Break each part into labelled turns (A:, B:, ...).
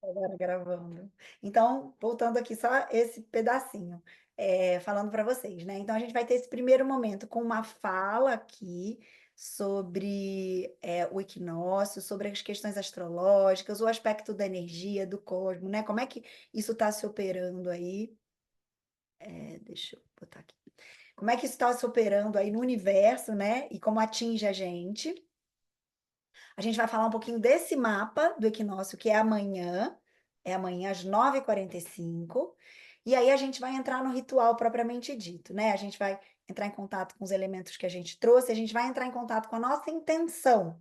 A: Agora gravando. Então, voltando aqui só esse pedacinho, falando para vocês, né? Então, a gente vai ter esse primeiro momento com uma fala aqui sobre o equinócio, sobre as questões astrológicas, o aspecto da energia, do cosmos, né? Como é que isso está se operando aí? Deixa eu botar aqui. Como é que isso está se operando aí no universo, né? E como atinge a gente. A gente vai falar um pouquinho desse mapa do equinócio, que é amanhã às 9h45, e aí a gente vai entrar no ritual propriamente dito, né? A gente vai entrar em contato com os elementos que a gente trouxe, a gente vai entrar em contato com a nossa intenção.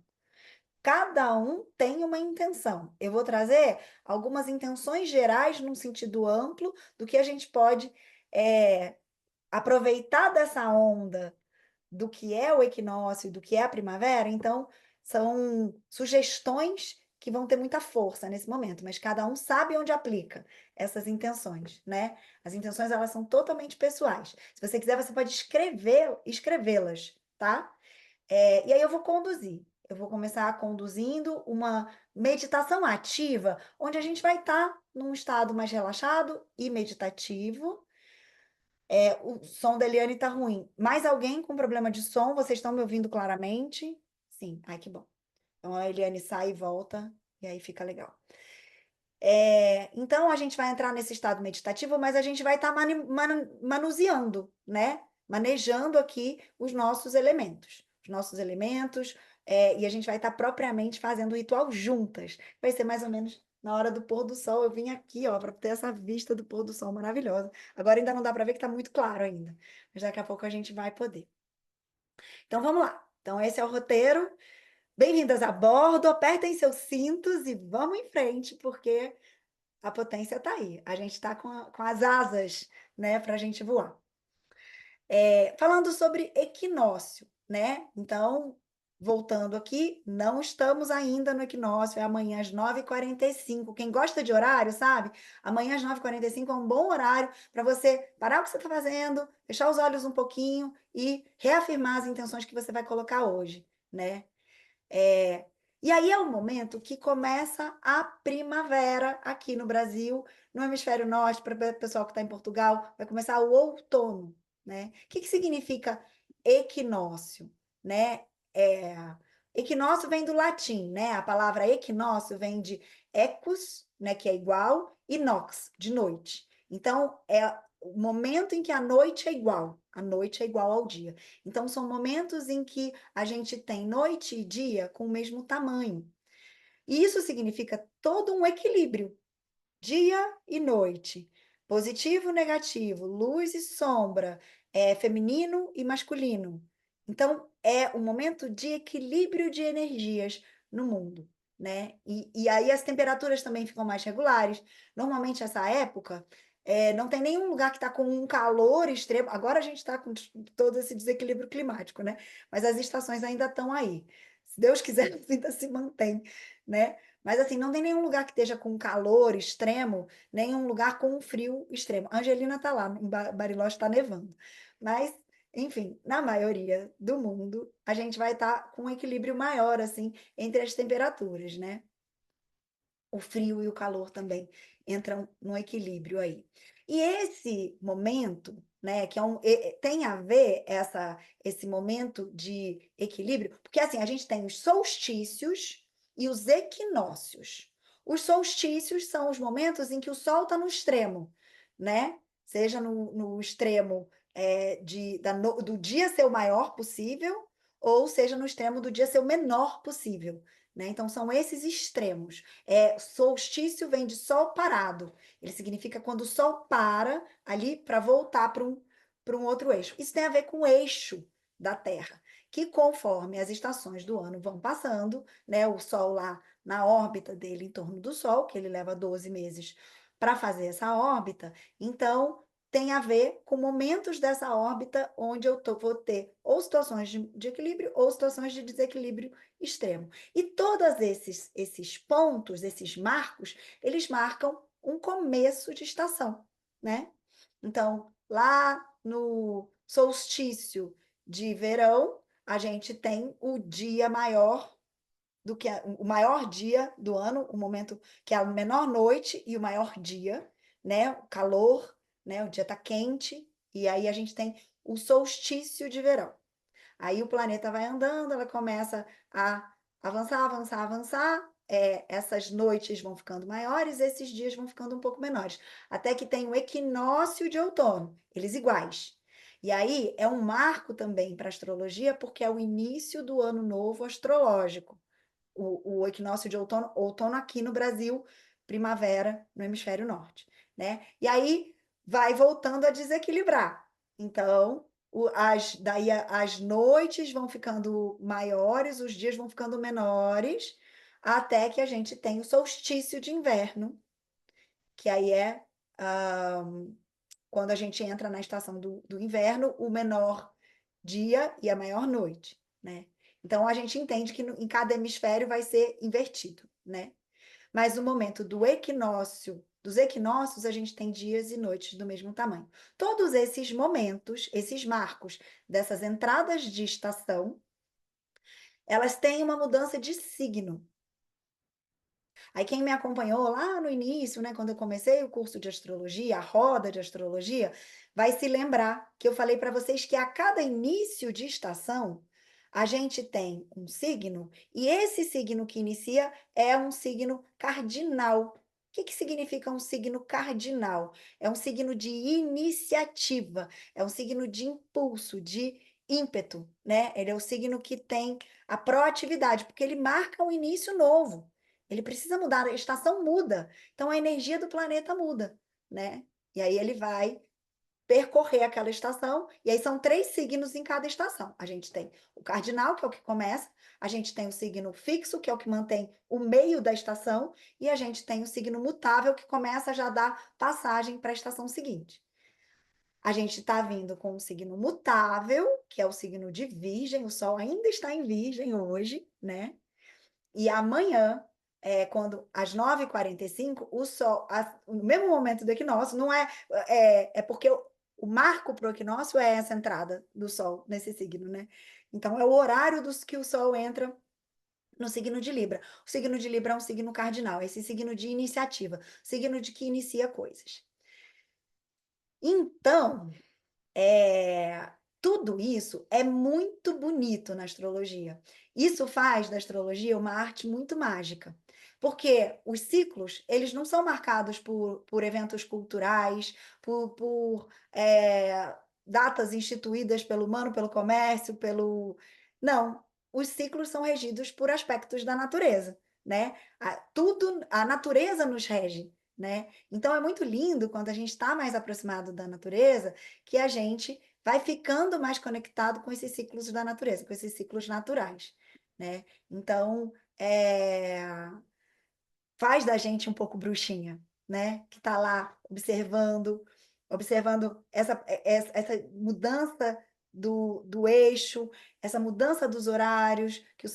A: Cada um tem uma intenção. Eu vou trazer algumas intenções gerais, num sentido amplo, do que a gente pode é, aproveitar dessa onda do que é o equinócio, do que é a primavera, então são sugestões que vão ter muita força nesse momento, mas cada um sabe onde aplica essas intenções, né? As intenções elas são totalmente pessoais. Se você quiser, você pode escrevê-las, tá? E aí eu vou conduzir. Eu vou começar conduzindo uma meditação ativa, onde a gente vai estar num estado mais relaxado e meditativo. O som da Eliane tá ruim. Mais alguém com problema de som? Vocês estão me ouvindo claramente? Sim. Ai, que bom. Então a Eliane sai e volta, e aí fica legal. Então a gente vai entrar nesse estado meditativo, mas a gente vai estar manuseando, né? Manejando aqui os nossos elementos. Os nossos elementos, e a gente vai estar propriamente fazendo o ritual juntas. Vai ser mais ou menos na hora do pôr do sol. Eu vim aqui, ó, para ter essa vista do pôr do sol maravilhosa. Agora ainda não dá para ver que está muito claro ainda, mas daqui a pouco a gente vai poder. Então vamos lá. Então esse é o roteiro. Bem-vindas a bordo, apertem seus cintos e vamos em frente, porque a potência está aí. A gente está com as asas, né, para a gente voar. Falando sobre equinócio, né? Então, voltando aqui, não estamos ainda no equinócio, é amanhã às 9h45. Quem gosta de horário, sabe? Amanhã às 9h45 é um bom horário para você parar o que você está fazendo, fechar os olhos um pouquinho e reafirmar as intenções que você vai colocar hoje, né? É, e aí é o momento que começa a primavera aqui no Brasil, no hemisfério norte, para o pessoal que está em Portugal, vai começar o outono, né? O que significa equinócio, né? É, equinócio vem do latim, né? A palavra equinócio vem de equus, né? Que é igual, e nox, de noite. Então, é o momento em que a noite é igual. A noite é igual ao dia. Então, são momentos em que a gente tem noite e dia com o mesmo tamanho. E isso significa todo um equilíbrio, dia e noite, positivo e negativo, luz e sombra, feminino e masculino. Então, é um momento de equilíbrio de energias no mundo, né? E aí as temperaturas também ficam mais regulares. Normalmente, essa época, não tem nenhum lugar que está com um calor extremo. Agora a gente está com todo esse desequilíbrio climático, né? Mas as estações ainda estão aí. Se Deus quiser, ainda se mantém, né? Mas assim, não tem nenhum lugar que esteja com calor extremo, nenhum lugar com frio extremo. A Angelina está lá, em Bariloche está nevando. Mas, enfim, na maioria do mundo, a gente vai estar com um equilíbrio maior, assim, entre as temperaturas, né? O frio e o calor também entram no equilíbrio aí. E esse momento, né, que tem a ver esse momento de equilíbrio, porque assim, a gente tem os solstícios e os equinócios. Os solstícios são os momentos em que o Sol está no extremo, né? Seja no extremo do dia ser o maior possível, ou seja no extremo do dia ser o menor possível, né? Então, são esses extremos. Solstício vem de sol parado. Ele significa quando o sol para ali para voltar para um outro eixo. Isso tem a ver com o eixo da Terra, que conforme as estações do ano vão passando, né, o Sol lá na órbita dele em torno do Sol, que ele leva 12 meses para fazer essa órbita, então tem a ver com momentos dessa órbita onde vou ter ou situações de equilíbrio ou situações de desequilíbrio extremo. E todos esses pontos, esses marcos, eles marcam um começo de estação, né? Então, lá no solstício de verão, a gente tem o dia maior do que o maior dia do ano, o momento que é a menor noite e o maior dia, né? O calor, né? O dia está quente, e aí a gente tem o solstício de verão. Aí o planeta vai andando, ela começa a avançar, avançar, avançar. Essas noites vão ficando maiores, esses dias vão ficando um pouco menores, até que tem o equinócio de outono, eles iguais. E aí é um marco também para a astrologia, porque é o início do ano novo astrológico. O equinócio de outono, outono aqui no Brasil, primavera no hemisfério norte, né? E aí vai voltando a desequilibrar. Então, daí as noites vão ficando maiores, os dias vão ficando menores, até que a gente tem o solstício de inverno, que aí é ah, quando a gente entra na estação do inverno, o menor dia e a maior noite, né? Então a gente entende que em cada hemisfério vai ser invertido, né? Mas no momento do equinócio, dos equinócios, a gente tem dias e noites do mesmo tamanho. Todos esses momentos, esses marcos dessas entradas de estação, elas têm uma mudança de signo. Aí quem me acompanhou lá no início, né, quando eu comecei o curso de astrologia, a roda de astrologia, vai se lembrar que eu falei para vocês que a cada início de estação, a gente tem um signo, e esse signo que inicia é um signo cardinal. O que que significa um signo cardinal? É um signo de iniciativa, é um signo de impulso, de ímpeto, né? Ele é o signo que tem a proatividade, porque ele marca um início novo. Ele precisa mudar, a estação muda. Então a energia do planeta muda, né? E aí ele vai percorrer aquela estação, e aí são 3 signos em cada estação. A gente tem o cardinal, que é o que começa, a gente tem o signo fixo, que é o que mantém o meio da estação, e a gente tem o signo mutável, que começa a já dar passagem para a estação seguinte. A gente está vindo com o signo mutável, que é o signo de Virgem, o Sol ainda está em Virgem hoje, né? E amanhã, quando às 9h45, o Sol, no mesmo momento do equinócio, não é porque o marco para o equinócio é essa entrada do Sol nesse signo, né? Então é o horário que o Sol entra no signo de Libra. O signo de Libra é um signo cardinal, esse signo de iniciativa, signo de que inicia coisas. Então, tudo isso é muito bonito na astrologia. Isso faz da astrologia uma arte muito mágica, porque os ciclos, eles não são marcados por eventos culturais, por datas instituídas pelo humano, pelo comércio, pelo... Não, os ciclos são regidos por aspectos da natureza, né? A natureza nos rege, né? Então é muito lindo quando a gente está mais aproximado da natureza, que a gente vai ficando mais conectado com esses ciclos da natureza, com esses ciclos naturais, né? Então, faz da gente um pouco bruxinha, né? Que está lá observando essa mudança do eixo, essa mudança dos horários, que o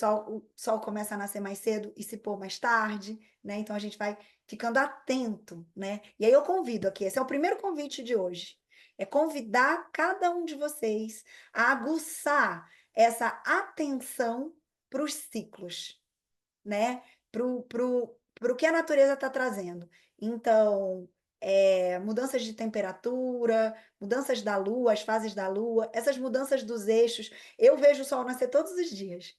A: sol começa a nascer mais cedo e se pôr mais tarde, né? Então a gente vai ficando atento, né? E aí eu convido aqui, esse é o primeiro convite de hoje, é convidar cada um de vocês a aguçar essa atenção para os ciclos, né? Para o que a natureza está trazendo. Então, mudanças de temperatura, mudanças da lua, as fases da lua, essas mudanças dos eixos. Eu vejo o sol nascer todos os dias.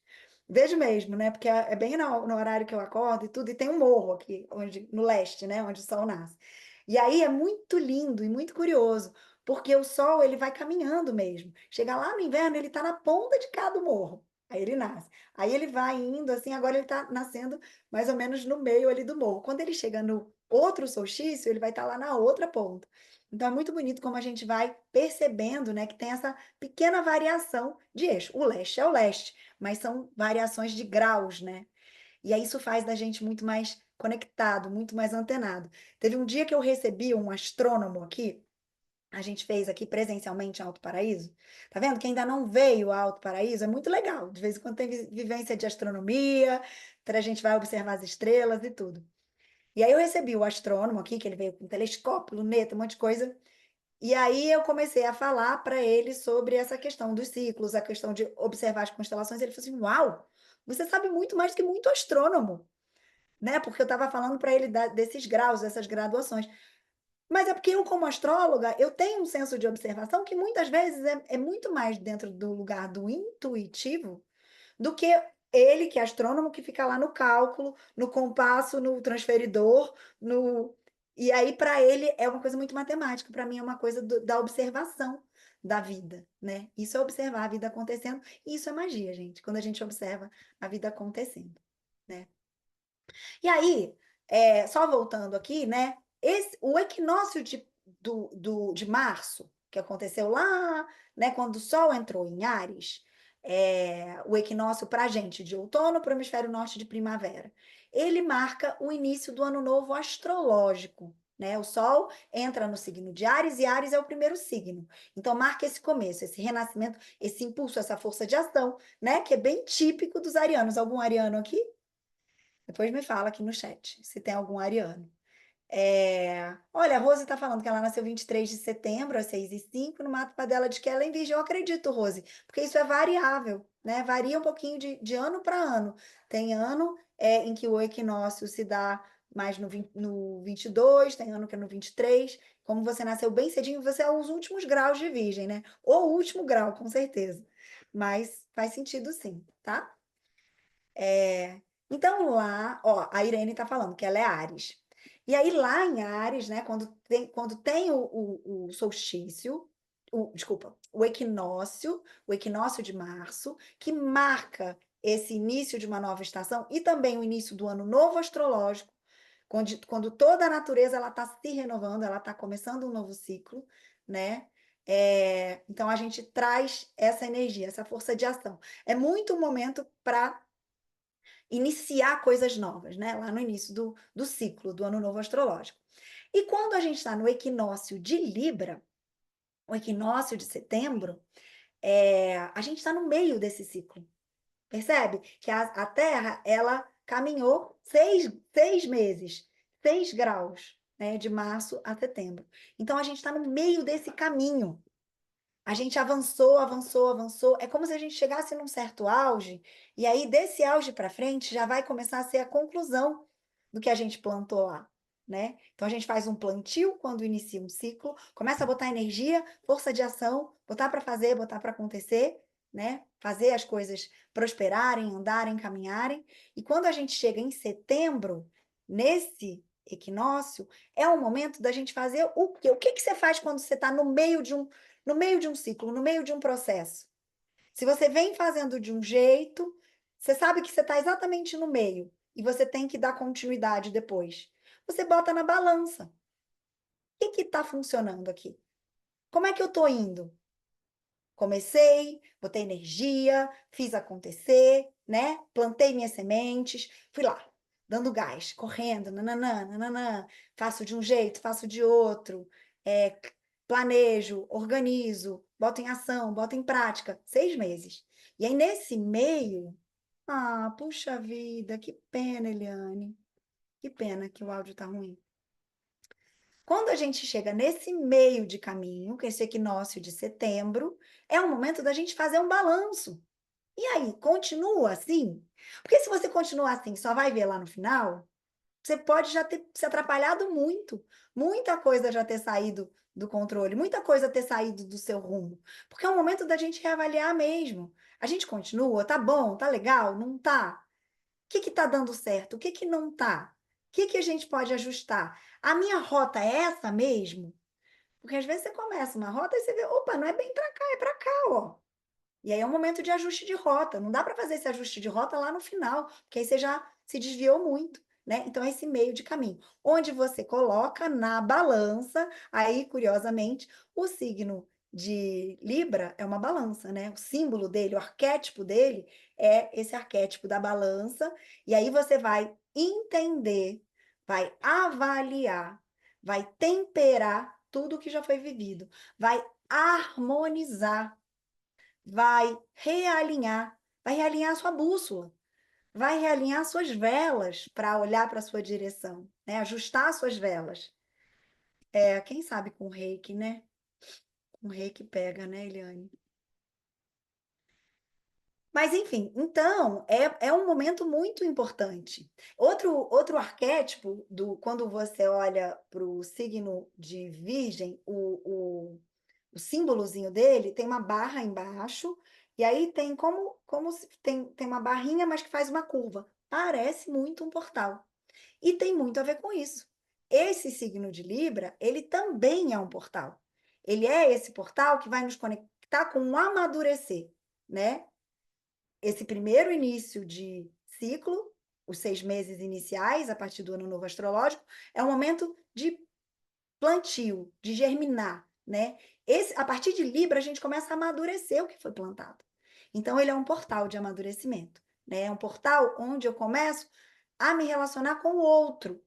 A: Vejo mesmo, né? Porque é bem no horário que eu acordo e tudo, e tem um morro aqui, no leste, né? Onde o sol nasce. E aí é muito lindo e muito curioso, porque o sol ele vai caminhando mesmo. Chega lá no inverno, ele está na ponta de cada morro. Aí ele nasce. Aí ele vai indo assim, agora ele está nascendo mais ou menos no meio ali do morro. Quando ele chega no outro solstício, ele vai estar lá na outra ponta. Então é muito bonito como a gente vai percebendo, né, que tem essa pequena variação de eixo. O leste é o leste, mas são variações de graus, né? E aí isso faz da gente muito mais conectado, muito mais antenado. Teve um dia que eu recebi um astrônomo aqui, a gente fez aqui presencialmente em Alto Paraíso. Tá vendo? Quem ainda não veio a Alto Paraíso é muito legal. De vez em quando tem vivência de astronomia, a gente vai observar as estrelas e tudo. E aí eu recebi o astrônomo aqui, que ele veio com telescópio, luneta, um monte de coisa. E aí eu comecei a falar para ele sobre essa questão dos ciclos, a questão de observar as constelações. Ele falou assim: Uau, Você sabe muito mais do que muito astrônomo, né? Porque eu estava falando para ele desses graus, dessas graduações. Mas é porque eu, como astróloga, eu tenho um senso de observação que muitas vezes é muito mais dentro do lugar do intuitivo do que ele, que é astrônomo, que fica lá no cálculo, no compasso, no transferidor, no... E aí, para ele, é uma coisa muito matemática, para mim é uma coisa da observação da vida, né? Isso é observar a vida acontecendo, e isso é magia, gente, quando a gente observa a vida acontecendo, né? E aí, só voltando aqui, né? O equinócio de março, que aconteceu lá, né, quando o Sol entrou em Áries, o equinócio para a gente, de outono para o hemisfério norte de primavera, ele marca o início do ano novo astrológico. Né? O Sol entra no signo de Áries e Áries é o primeiro signo. Então, marca esse começo, esse renascimento, esse impulso, essa força de ação, né? Que é bem típico dos arianos. Algum ariano aqui? Depois me fala aqui no chat se tem algum ariano. Olha, a Rose está falando que ela nasceu 23 de setembro, às 6h05, no mapa dela de que ela é em Virgem. Eu acredito, Rose, porque isso é variável, né? Varia um pouquinho de ano para ano. Tem ano em que o equinócio se dá mais no 22, tem ano que é no 23. Como você nasceu bem cedinho, você é os últimos graus de Virgem, né? Ou o último grau, com certeza. Mas faz sentido sim, tá? Então lá, ó, a Irene está falando que ela é Áries. E aí lá em Áries, né, quando tem o solstício, desculpa, o equinócio de março, que marca esse início de uma nova estação e também o início do ano novo astrológico, quando toda a natureza ela está se renovando, ela está começando um novo ciclo, né? Então a gente traz essa energia, essa força de ação. É muito um momento para iniciar coisas novas, né? Lá no início do ciclo do ano novo astrológico. E quando a gente está no equinócio de Libra, o equinócio de setembro, a gente está no meio desse ciclo. Percebe? Que a Terra, ela caminhou 6 meses, 6 graus, né? De março a setembro. Então, a gente está no meio desse caminho. A gente avançou, avançou, avançou. É como se a gente chegasse num certo auge, e aí desse auge para frente já vai começar a ser a conclusão do que a gente plantou lá, né? Então a gente faz um plantio quando inicia um ciclo, começa a botar energia, força de ação, botar para fazer, botar para acontecer, né? Fazer as coisas prosperarem, andarem, caminharem. E quando a gente chega em setembro, nesse equinócio, é o momento da gente fazer o quê? O que que você faz quando você está no meio de um ciclo, no meio de um processo? Se você vem fazendo de um jeito, você sabe que você está exatamente no meio e você tem que dar continuidade depois. Você bota na balança. O que está funcionando aqui? Como é que eu estou indo? Comecei, botei energia, fiz acontecer, né? Plantei minhas sementes, fui lá, dando gás, correndo, nananã, nananã, faço de um jeito, faço de outro, é, planejo, organizo, boto em ação, boto em prática, 6 meses. E aí, nesse meio, puxa vida, que pena, Eliane, que pena que o áudio tá ruim. Quando a gente chega nesse meio de caminho, que é esse equinócio de setembro, é o momento da gente fazer um balanço. E aí, continua assim? Porque se você continuar assim, só vai ver lá no final, você pode já ter se atrapalhado muito. Muita coisa já ter saído do controle, muita coisa ter saído do seu rumo. Porque é o momento da gente reavaliar mesmo. A gente continua, tá bom, tá legal, não tá? O que está dando certo? O que não está? O que a gente pode ajustar? A minha rota é essa mesmo? Porque às vezes você começa uma rota e você vê, opa, não é bem para cá, é para cá, ó. E aí é um momento de ajuste de rota. Não dá para fazer esse ajuste de rota lá no final, porque aí você já se desviou muito, né? Então, é esse meio de caminho, onde você coloca na balança, aí, curiosamente, o signo de Libra é uma balança, né? O símbolo dele, o arquétipo dele é esse arquétipo da balança, e aí você vai entender, vai avaliar, vai temperar tudo que já foi vivido, vai harmonizar, vai realinhar a sua bússola, vai realinhar suas velas para olhar para a sua direção, né? Ajustar suas velas. Quem sabe com reiki, né? Com reiki pega, né, Eliane? Mas, enfim, então, é um momento muito importante. Outro arquétipo, quando você olha para o signo de Virgem, o símbolozinho dele tem uma barra embaixo, e aí tem como se tem uma barrinha, mas que faz uma curva. Parece muito um portal. E tem muito a ver com isso. Esse signo de Libra, ele também é um portal. Ele é esse portal que vai nos conectar com o amadurecer, né? Esse primeiro início de ciclo, os 6 meses iniciais, a partir do ano novo astrológico, é um momento de plantio, de germinar, né? A partir de Libra, a gente começa a amadurecer o que foi plantado. Então, ele é um portal de amadurecimento, né? É um portal onde eu começo a me relacionar com o outro,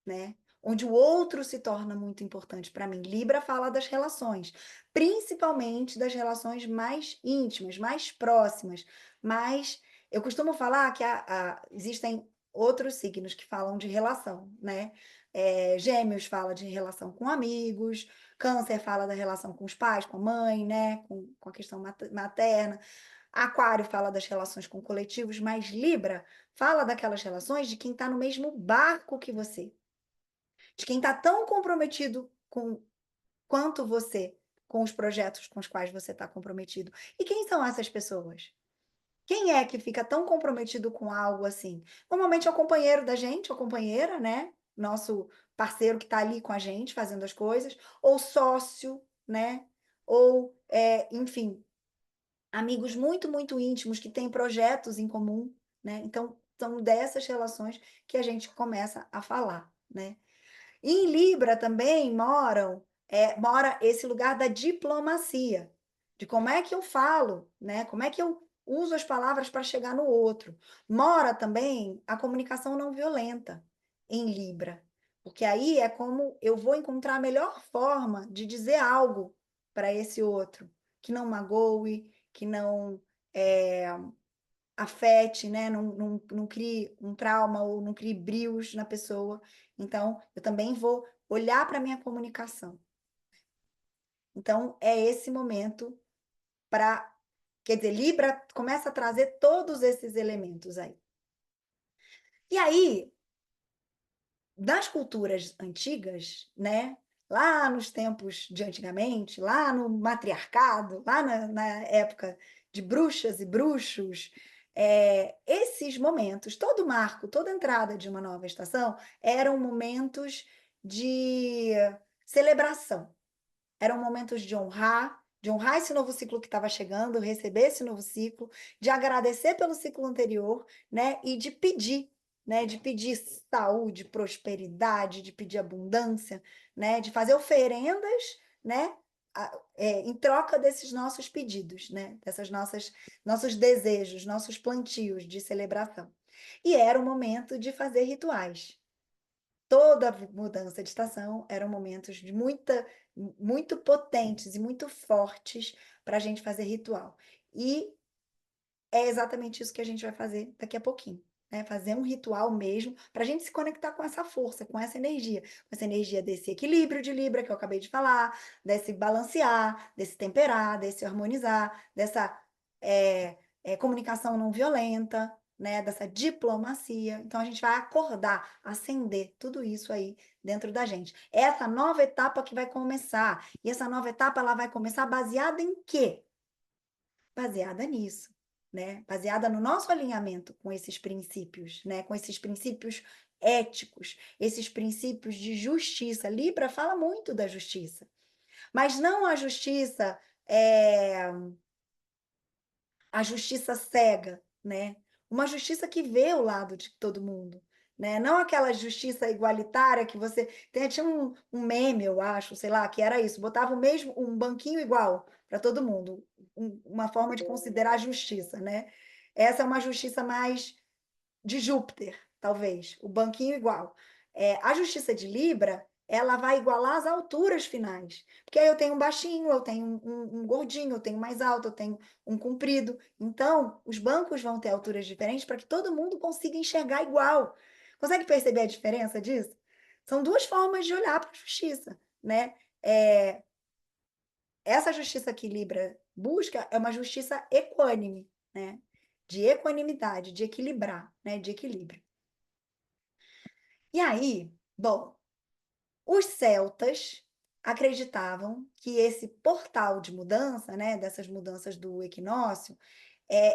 A: né? Onde o outro se torna muito importante para mim. Libra fala das relações, principalmente das relações mais íntimas, mais próximas, mas eu costumo falar que existem outros signos que falam de relação, né? Gêmeos fala de relação com amigos, Câncer fala da relação com os pais, com a mãe, né? Com a questão materna. Aquário fala das relações com coletivos, mas Libra fala daquelas relações de quem está no mesmo barco que você, de quem está tão comprometido com quanto você, com os projetos com os quais você está comprometido. E quem são essas pessoas? Quem é que fica tão comprometido com algo assim? Normalmente é o companheiro da gente, ou companheira, né? Nosso parceiro que está ali com a gente fazendo as coisas, ou sócio, né? Ou, enfim, amigos muito, muito íntimos que têm projetos em comum, né? Então, são dessas relações que a gente começa a falar, né? E em Libra também mora esse lugar da diplomacia, de como é que eu falo, né? Como é que eu uso as palavras para chegar no outro. Mora também a comunicação não violenta em Libra, porque aí é como eu vou encontrar a melhor forma de dizer algo para esse outro, que não magoe, que não é, afete, né? Não crie um trauma ou não crie brios na pessoa. Então, eu também vou olhar para a minha comunicação. Então, é esse momento para. Quer dizer, Libra começa a trazer todos esses elementos aí. E aí, das culturas antigas, né? Lá nos tempos de antigamente, lá no matriarcado, lá na época de bruxas e bruxos, esses momentos, todo marco, toda entrada de uma nova estação, eram momentos de celebração, eram momentos de honrar esse novo ciclo que estava chegando, receber esse novo ciclo, de agradecer pelo ciclo anterior, né? E de pedir, né? De pedir saúde, prosperidade, de pedir abundância, né? De fazer oferendas, né? Em troca desses nossos pedidos, né? Dessas nossos desejos, nossos plantios de celebração. E era o momento de fazer rituais. Toda mudança de estação eram momentos muito potentes e muito fortes para a gente fazer ritual. E é exatamente isso que a gente vai fazer daqui a pouquinho. Né? Fazer um ritual mesmo para a gente se conectar com essa força, com essa energia desse equilíbrio de Libra que eu acabei de falar, desse balancear, desse temperar, desse harmonizar, dessa comunicação não violenta, né? Dessa diplomacia. Então a gente vai acordar, acender tudo isso aí dentro da gente. É essa nova etapa que vai começar. E essa nova etapa ela vai começar baseada em quê? Baseada nisso, né? Baseada no nosso alinhamento com esses princípios, né? Com esses princípios éticos, esses princípios de justiça. Libra fala muito da justiça, mas não é, a justiça cega, né? Uma justiça que vê o lado de todo mundo, né? Não aquela justiça igualitária que você tinha um meme, eu acho, sei lá, que era isso, botava o mesmo um banquinho igual para todo mundo, uma forma de considerar a justiça, né? Essa é uma justiça mais de Júpiter, talvez, o banquinho igual. A justiça de Libra, ela vai igualar as alturas finais. Porque aí eu tenho um baixinho, eu tenho um gordinho, eu tenho mais alto, eu tenho um comprido. Então, os bancos vão ter alturas diferentes para que todo mundo consiga enxergar igual. Consegue perceber a diferença disso? São duas formas de olhar para a justiça, né? Essa justiça que Libra busca é uma justiça equânime, né? De equanimidade, de equilibrar, né? De equilíbrio. E aí, bom, os celtas acreditavam que esse portal de mudança, né, dessas mudanças do equinócio,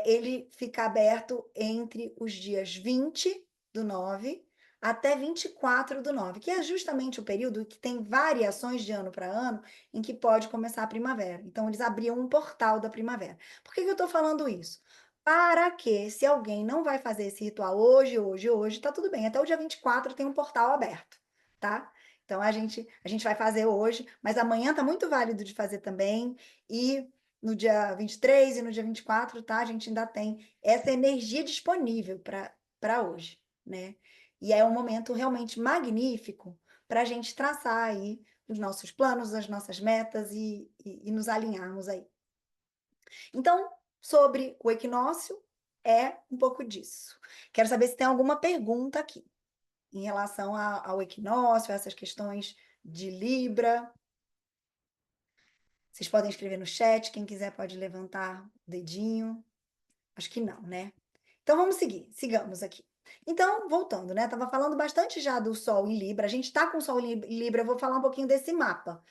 A: ele fica aberto entre os dias 20 do 9 até 24 do 9, que é justamente o período que tem variações de ano para ano em que pode começar a primavera. Então, eles abriam um portal da primavera. Por que que eu estou falando isso? Para que, se alguém não vai fazer esse ritual hoje, tá tudo bem. Até o dia 24 tem um portal aberto, tá? Então, a gente vai fazer hoje, mas amanhã tá muito válido de fazer também. E no dia 23 e no dia 24, tá? A gente ainda tem essa energia disponível para hoje, né? E é um momento realmente magnífico para a gente traçar aí os nossos planos, as nossas metas e nos alinharmos aí. Então, sobre o equinócio, é um pouco disso. Quero saber se tem alguma pergunta aqui em relação ao equinócio, essas questões de Libra. Vocês podem escrever no chat, quem quiser pode levantar o dedinho. Acho que não, né? Então vamos seguir, sigamos aqui. Então, voltando, né? Tava falando bastante já do Sol em Libra. A gente tá com o Sol em Libra, eu vou falar um pouquinho desse mapa,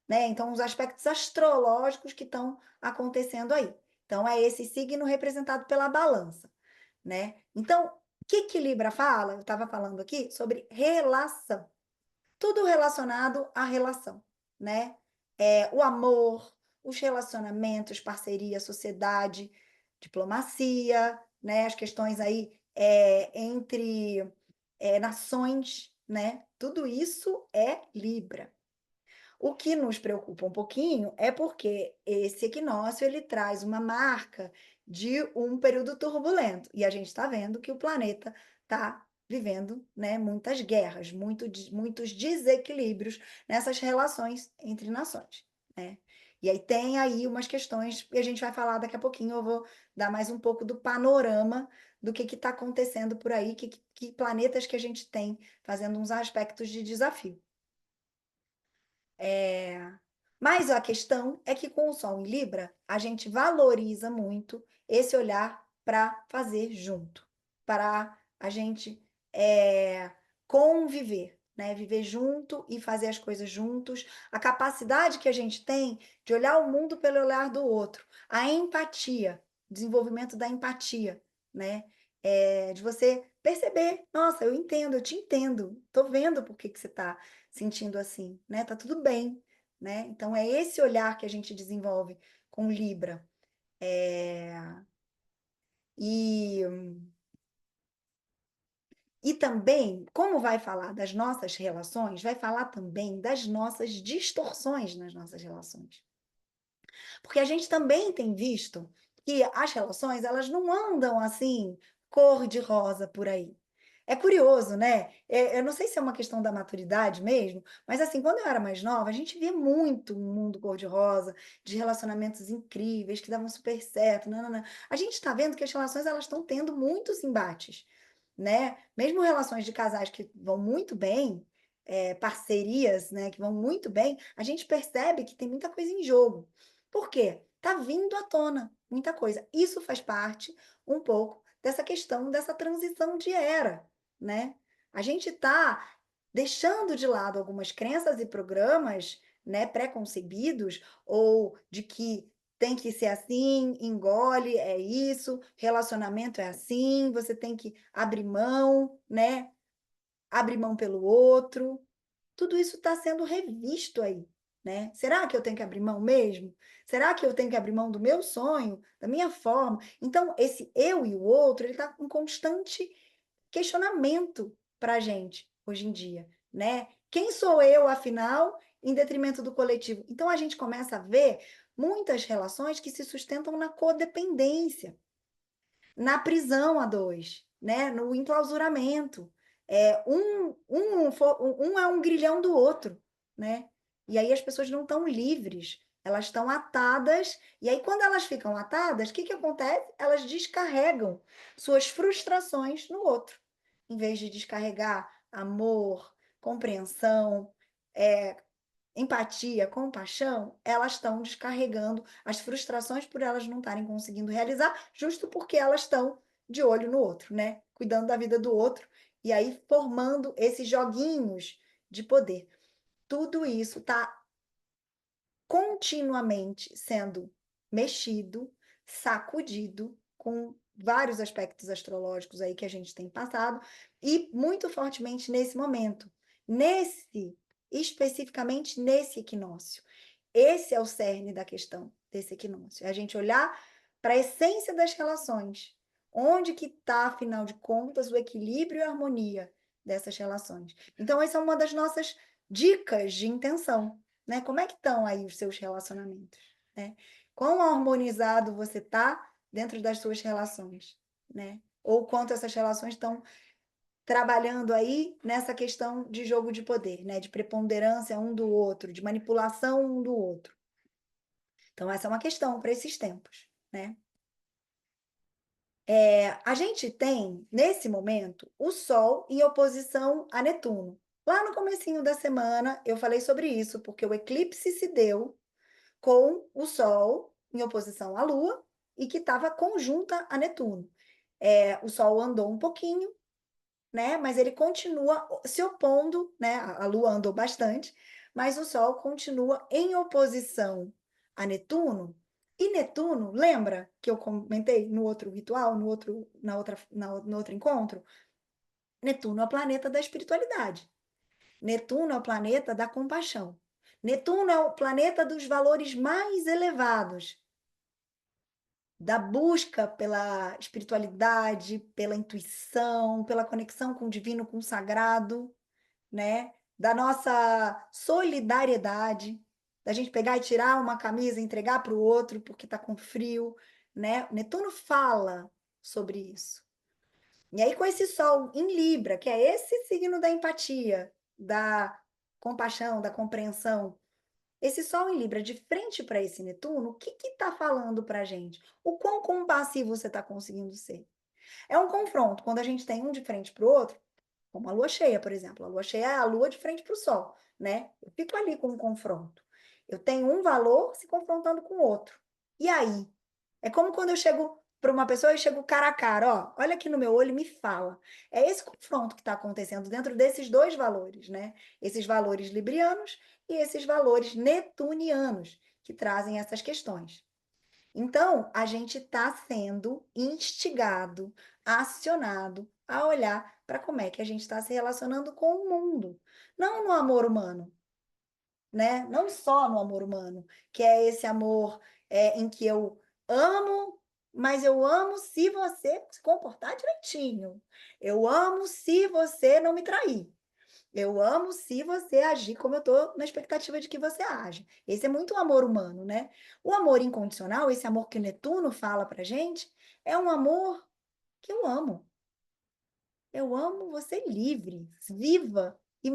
A: né? Então, os aspectos astrológicos que estão acontecendo aí. Então, é esse signo representado pela balança, né? Então, o que que Libra fala? Eu estava falando aqui sobre relação. Tudo relacionado à relação, né? O amor, os relacionamentos, parceria, sociedade, diplomacia, né? As questões aí entre nações, né? Tudo isso é Libra. O que nos preocupa um pouquinho é porque esse equinócio ele traz uma marca de um período turbulento e a gente está vendo que o planeta está vivendo, né, muitas guerras, muitos desequilíbrios nessas relações entre nações, né? E aí tem aí umas questões e a gente vai falar daqui a pouquinho. Eu vou dar mais um pouco do panorama do que está acontecendo por aí, que planetas que a gente tem fazendo uns aspectos de desafio. Mas a questão é que com o Sol em Libra, a gente valoriza muito esse olhar para fazer junto, para a gente conviver, né? Viver junto e fazer as coisas juntos, a capacidade que a gente tem de olhar o mundo pelo olhar do outro, a empatia, desenvolvimento da empatia, né? De você perceber, nossa, eu entendo, eu te entendo, tô vendo por que que você tá sentindo assim, né? Tá tudo bem, né? Então é esse olhar que a gente desenvolve com Libra. É, E, e também, como vai falar das nossas relações, vai falar também das nossas distorções nas nossas relações. Porque a gente também tem visto que as relações, elas não andam assim, cor de rosa por aí. É curioso, né? Eu não sei se é uma questão da maturidade mesmo, mas assim, quando eu era mais nova, a gente via muito um mundo cor-de-rosa, de relacionamentos incríveis, que davam super certo. Não, não, não. A gente está vendo que as relações elas estão tendo muitos embates, né? Mesmo relações de casais que vão muito bem, parcerias, né, que vão muito bem, a gente percebe que tem muita coisa em jogo. Por quê? Tá vindo à tona muita coisa. Isso faz parte um pouco dessa questão dessa transição de era, né? A gente está deixando de lado algumas crenças e programas, né, pré-concebidos ou de que tem que ser assim, engole, é isso, relacionamento é assim, você tem que abrir mão, né? Abre mão pelo outro. Tudo isso está sendo revisto aí, né? Será que eu tenho que abrir mão mesmo? Será que eu tenho que abrir mão do meu sonho, da minha forma? Então, esse eu e o outro, ele está em constante questionamento para a gente hoje em dia, né? Quem sou eu, afinal, em detrimento do coletivo? Então, a gente começa a ver muitas relações que se sustentam na codependência, na prisão a dois, né? No enclausuramento. Um é um grilhão do outro, né? E aí as pessoas não estão livres, elas estão atadas, e aí quando elas ficam atadas, o que que acontece? Elas descarregam suas frustrações no outro, em vez de descarregar amor, compreensão, é, empatia, compaixão, elas estão descarregando as frustrações por elas não estarem conseguindo realizar, justo porque elas estão de olho no outro, né? Cuidando da vida do outro e aí formando esses joguinhos de poder. Tudo isso está continuamente sendo mexido, sacudido com vários aspectos astrológicos aí que a gente tem passado e muito fortemente nesse momento, especificamente nesse equinócio. Esse é o cerne da questão desse equinócio, é a gente olhar para a essência das relações, onde que está, afinal de contas, o equilíbrio e a harmonia dessas relações. Então, essa é uma das nossas dicas de intenção, né? Como é que estão aí os seus relacionamentos, né? Quão harmonizado você está dentro das suas relações, né? Ou quanto essas relações estão trabalhando aí nessa questão de jogo de poder, né? De preponderância um do outro, de manipulação um do outro. Então, essa é uma questão para esses tempos, né? A gente tem, nesse momento, o Sol em oposição a Netuno. Lá no comecinho da semana, eu falei sobre isso, porque o eclipse se deu com o Sol em oposição à Lua e que estava conjunta a Netuno. O Sol andou um pouquinho, né? Mas ele continua se opondo, né? A Lua andou bastante, mas o Sol continua em oposição a Netuno. E Netuno, lembra que eu comentei no outro ritual, no outro encontro? Netuno é o planeta da espiritualidade. Netuno é o planeta da compaixão. Netuno é o planeta dos valores mais elevados, da busca pela espiritualidade, pela intuição, pela conexão com o divino, com o sagrado, né? Da nossa solidariedade, da gente pegar e tirar uma camisa e entregar para o outro porque está com frio, né? Netuno fala sobre isso. E aí, com esse Sol em Libra, que é esse signo da empatia, da compaixão, da compreensão, esse Sol em Libra de frente para esse Netuno, o que está falando para a gente? O quão compassivo você está conseguindo ser? É um confronto, quando a gente tem um de frente para o outro, como a lua cheia, por exemplo. A lua cheia é a lua de frente para o sol, né? Eu fico ali com um confronto. Eu tenho um valor se confrontando com o outro. E aí? É como quando eu chego para uma pessoa e chego cara a cara, ó, olha aqui no meu olho e me fala. É esse confronto que está acontecendo dentro desses dois valores, né? Esses valores librianos e esses valores netunianos, que trazem essas questões. Então, a gente está sendo instigado, acionado a olhar para como é que a gente está se relacionando com o mundo. Não no amor humano, né? Não só no amor humano, que é esse amor em que eu amo, mas eu amo se você se comportar direitinho. Eu amo se você não me trair. Eu amo se você agir como eu estou na expectativa de que você age. Esse é muito o amor humano, né? O amor incondicional, esse amor que o Netuno fala pra gente, é um amor que eu amo. Eu amo você livre, viva e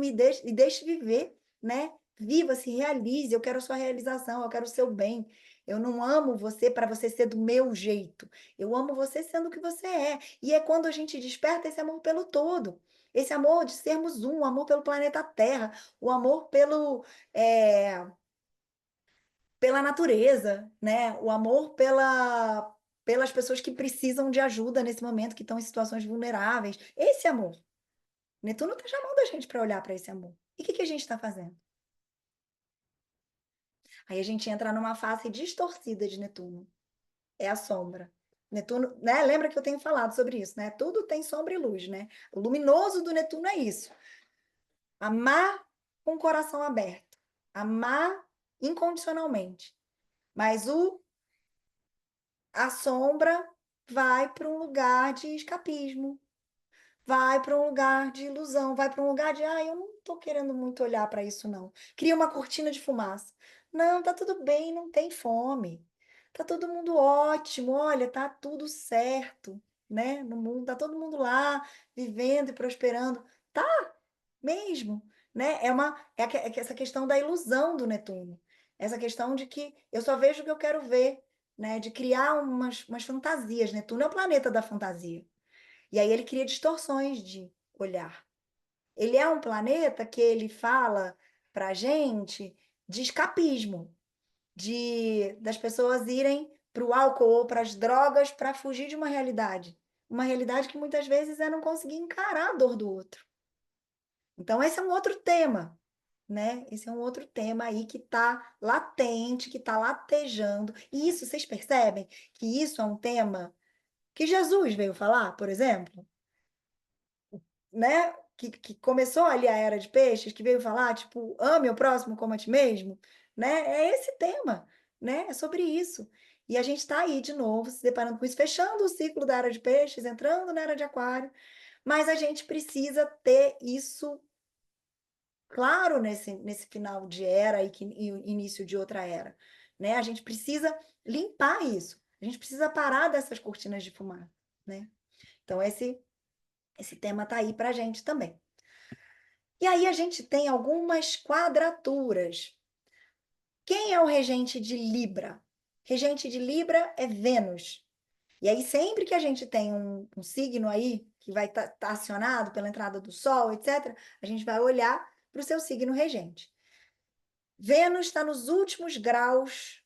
A: deixe viver, né? Viva, se realize. Eu quero a sua realização, eu quero o seu bem. Eu não amo você para você ser do meu jeito. Eu amo você sendo o que você é. E é quando a gente desperta esse amor pelo todo. Esse amor de sermos um, o amor pelo planeta Terra, o amor pela natureza, né? O amor pelas pessoas que precisam de ajuda nesse momento, que estão em situações vulneráveis. Esse amor. Netuno está chamando a gente para olhar para esse amor. E o que a gente está fazendo? Aí a gente entra numa face distorcida de Netuno. É a sombra. Netuno, né? Lembra que eu tenho falado sobre isso, né? Tudo tem sombra e luz, né? O luminoso do Netuno é isso. Amar com o coração aberto. Amar incondicionalmente. Mas a sombra vai para um lugar de escapismo, vai para um lugar de ilusão, vai para um lugar de, eu não estou querendo muito olhar para isso, não. Cria uma cortina de fumaça. Não, tá tudo bem, não tem fome. Tá todo mundo ótimo, olha, tá tudo certo, né? No mundo, tá todo mundo lá, vivendo e prosperando. Tá mesmo, né? É essa questão da ilusão do Netuno. Essa questão de que eu só vejo o que eu quero ver, né? De criar umas fantasias. Netuno é o planeta da fantasia. E aí ele cria distorções de olhar. Ele é um planeta que ele fala para a gente de escapismo, das pessoas irem para o álcool ou para as drogas para fugir de uma realidade que muitas vezes é não conseguir encarar a dor do outro. Então, esse é um outro tema, né? Esse é um outro tema aí que está latente, que está latejando. E isso, vocês percebem que isso é um tema que Jesus veio falar, por exemplo, né? Que começou ali a era de peixes, que veio falar, tipo, ame o próximo como a ti mesmo, né? É esse tema, né? É sobre isso. E a gente está aí de novo, se deparando com isso, fechando o ciclo da era de peixes, entrando na era de aquário, mas a gente precisa ter isso claro nesse final de era e o início de outra era, né? A gente precisa limpar isso. A gente precisa parar dessas cortinas de fumaça, né? Então esse tema tá aí para a gente também. E aí a gente tem algumas quadraturas. Quem é o regente de Libra? Regente de Libra é Vênus. E aí, sempre que a gente tem um signo aí, que vai estar acionado pela entrada do Sol, etc., a gente vai olhar para o seu signo regente. Vênus está nos últimos graus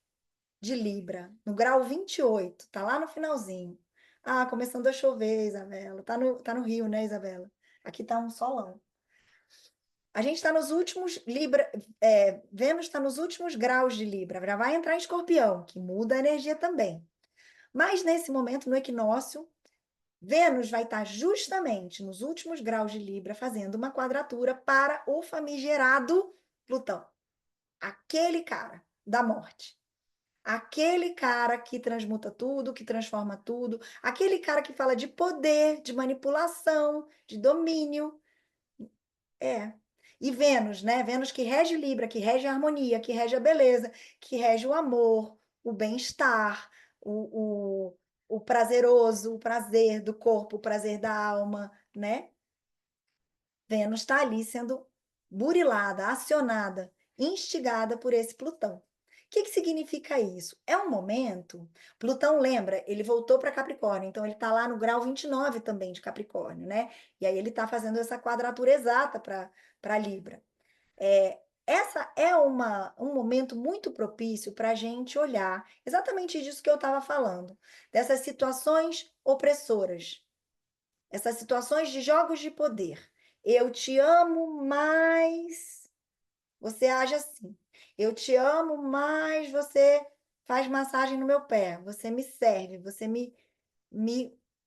A: de Libra, no grau 28, tá lá no finalzinho. Ah, começando a chover, Isabela. Tá no Rio, né, Isabela? Aqui tá um solão. A gente está nos últimos Libra, Vênus está nos últimos graus de Libra, já vai entrar em Escorpião, que muda a energia também. Mas nesse momento, no equinócio, Vênus vai estar justamente nos últimos graus de Libra, fazendo uma quadratura para o famigerado Plutão. Aquele cara da morte. Aquele cara que transmuta tudo, que transforma tudo. Aquele cara que fala de poder, de manipulação, de domínio. É. E Vênus, né? Vênus que rege Libra, que rege a harmonia, que rege a beleza, que rege o amor, o bem-estar, o prazeroso, o prazer do corpo, o prazer da alma, né? Vênus está ali sendo burilada, acionada, instigada por esse Plutão. O que significa isso? É um momento. Plutão, lembra, ele voltou para Capricórnio, então ele está lá no grau 29 também de Capricórnio, né? E aí ele está fazendo essa quadratura exata para Libra. Essa é um momento muito propício para a gente olhar exatamente disso que eu estava falando, dessas situações opressoras, essas situações de jogos de poder. Eu te amo, mas você age assim. Eu te amo, mas você faz massagem no meu pé. Você me serve, você me,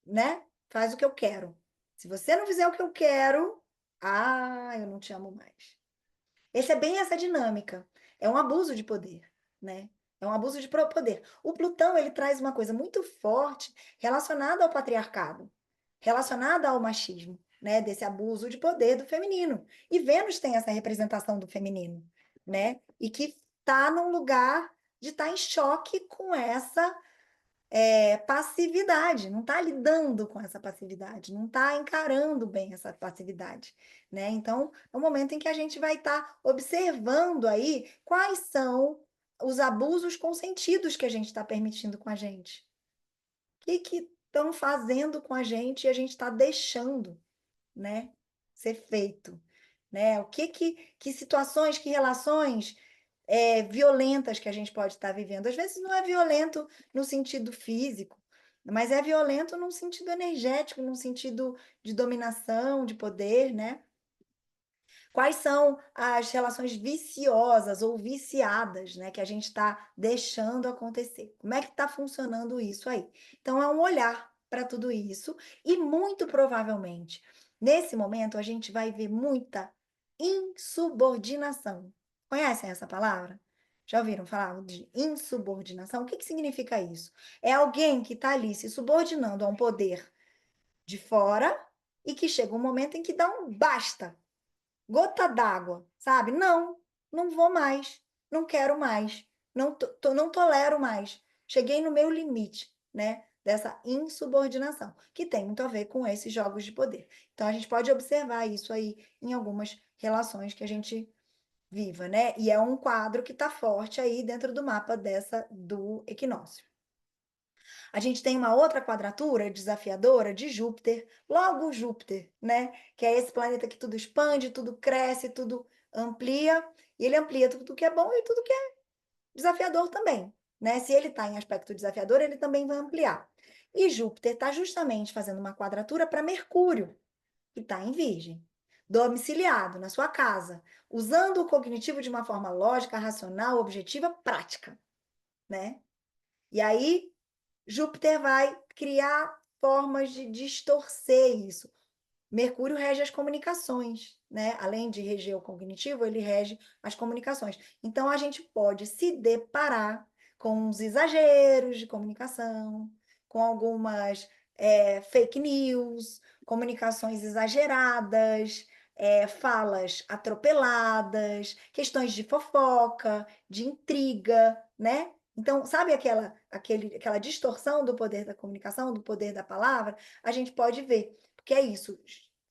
A: né? Faz o que eu quero. Se você não fizer o que eu quero, eu não te amo mais. Esse é bem essa dinâmica. É um abuso de poder, né? É um abuso de poder. O Plutão, ele traz uma coisa muito forte relacionada ao patriarcado, relacionada ao machismo, né? Desse abuso de poder do feminino. E Vênus tem essa representação do feminino, né? E que está num lugar de estar em choque com essa passividade, não está lidando com essa passividade, não está encarando bem essa passividade, né? Então, é um momento em que a gente vai estar observando aí quais são os abusos consentidos que a gente está permitindo com a gente. O que estão fazendo com a gente e a gente está deixando, né, ser feito, né? Que situações, que relações violentas que a gente pode estar vivendo. Às vezes não é violento no sentido físico, mas é violento num sentido energético, num sentido de dominação, de poder, né? Quais são as relações viciosas ou viciadas, né, que a gente está deixando acontecer? Como é que está funcionando isso aí? Então, é um olhar para tudo isso e, muito provavelmente, nesse momento, a gente vai ver muita insubordinação. Conhecem essa palavra? Já ouviram falar de insubordinação? O que significa isso? É alguém que está ali se subordinando a um poder de fora e que chega um momento em que dá um basta, gota d'água, sabe? Não, não vou mais, não quero mais, não tolero mais. Cheguei no meu limite, né? Dessa insubordinação, que tem muito a ver com esses jogos de poder. Então, a gente pode observar isso aí em algumas relações que a gente viva, né? E é um quadro que está forte aí dentro do mapa do equinócio. A gente tem uma outra quadratura desafiadora de Júpiter, logo Júpiter, né? Que é esse planeta que tudo expande, tudo cresce, tudo amplia, e ele amplia tudo que é bom e tudo que é desafiador também, né? Se ele está em aspecto desafiador, ele também vai ampliar. E Júpiter está justamente fazendo uma quadratura para Mercúrio, que está em Virgem, domiciliado na sua casa, usando o cognitivo de uma forma lógica, racional, objetiva, prática, né? E aí, Júpiter vai criar formas de distorcer isso. Mercúrio rege as comunicações, né? Além de reger o cognitivo, ele rege as comunicações. Então, a gente pode se deparar com uns exageros de comunicação, com algumas fake news, comunicações exageradas, falas atropeladas, questões de fofoca, de intriga, né? Então, sabe aquela distorção do poder da comunicação, do poder da palavra? A gente pode ver, porque é isso,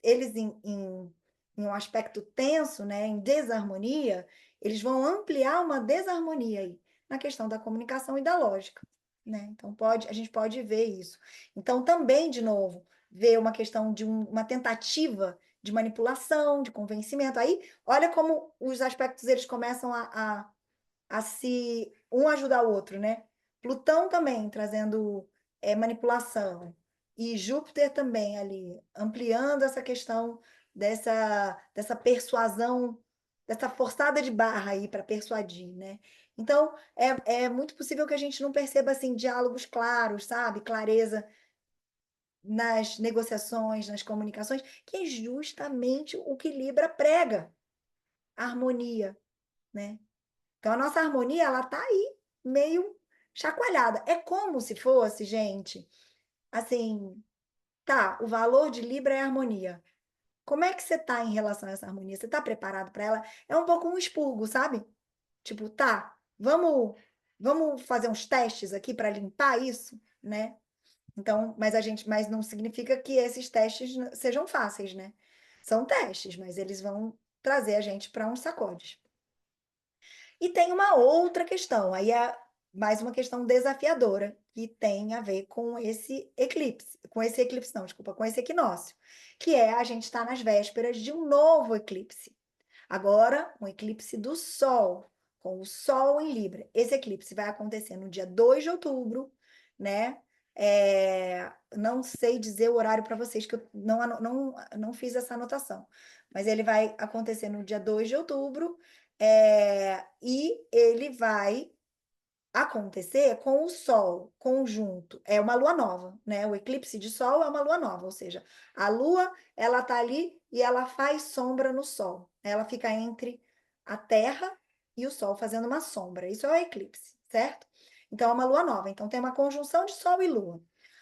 A: eles em um aspecto tenso, né, em desarmonia, eles vão ampliar uma desarmonia aí na questão da comunicação e da lógica, né? Então a gente pode ver isso. Então também, de novo, ver uma questão de uma tentativa de manipulação, de convencimento. Aí, olha como os aspectos eles começam a se um ajudar o outro, né? Plutão também trazendo manipulação e Júpiter também ali ampliando essa questão dessa persuasão, dessa forçada de barra aí para persuadir, né? Então é muito possível que a gente não perceba assim diálogos claros, sabe? Clareza nas negociações, nas comunicações, que é justamente o que Libra prega, a harmonia, né? Então, a nossa harmonia, ela tá aí, meio chacoalhada. É como se fosse, gente, assim, tá, o valor de Libra é harmonia. Como é que você tá em relação a essa harmonia? Você tá preparado para ela? É um pouco um expurgo, sabe? Tipo, tá, vamos fazer uns testes aqui para limpar isso, né? Então, mas não significa que esses testes sejam fáceis, né? São testes, mas eles vão trazer a gente para uns sacodes. E tem uma outra questão, aí é mais uma questão desafiadora, que tem a ver com esse eclipse não, desculpa, com esse equinócio, que é a gente está nas vésperas de um novo eclipse. Agora, um eclipse do Sol, com o Sol em Libra. Esse eclipse vai acontecer no dia 2 de outubro, né? Não sei dizer o horário para vocês, que eu não fiz essa anotação, mas ele vai acontecer no dia 2 de outubro, e ele vai acontecer com o Sol conjunto, é uma lua nova, né? O eclipse de Sol é uma lua nova, ou seja, a lua, ela tá ali e ela faz sombra no Sol. Ela fica entre a Terra e o Sol, fazendo uma sombra. Isso é o eclipse, certo? Então, é uma lua nova. Então, tem uma conjunção de Sol e Lua.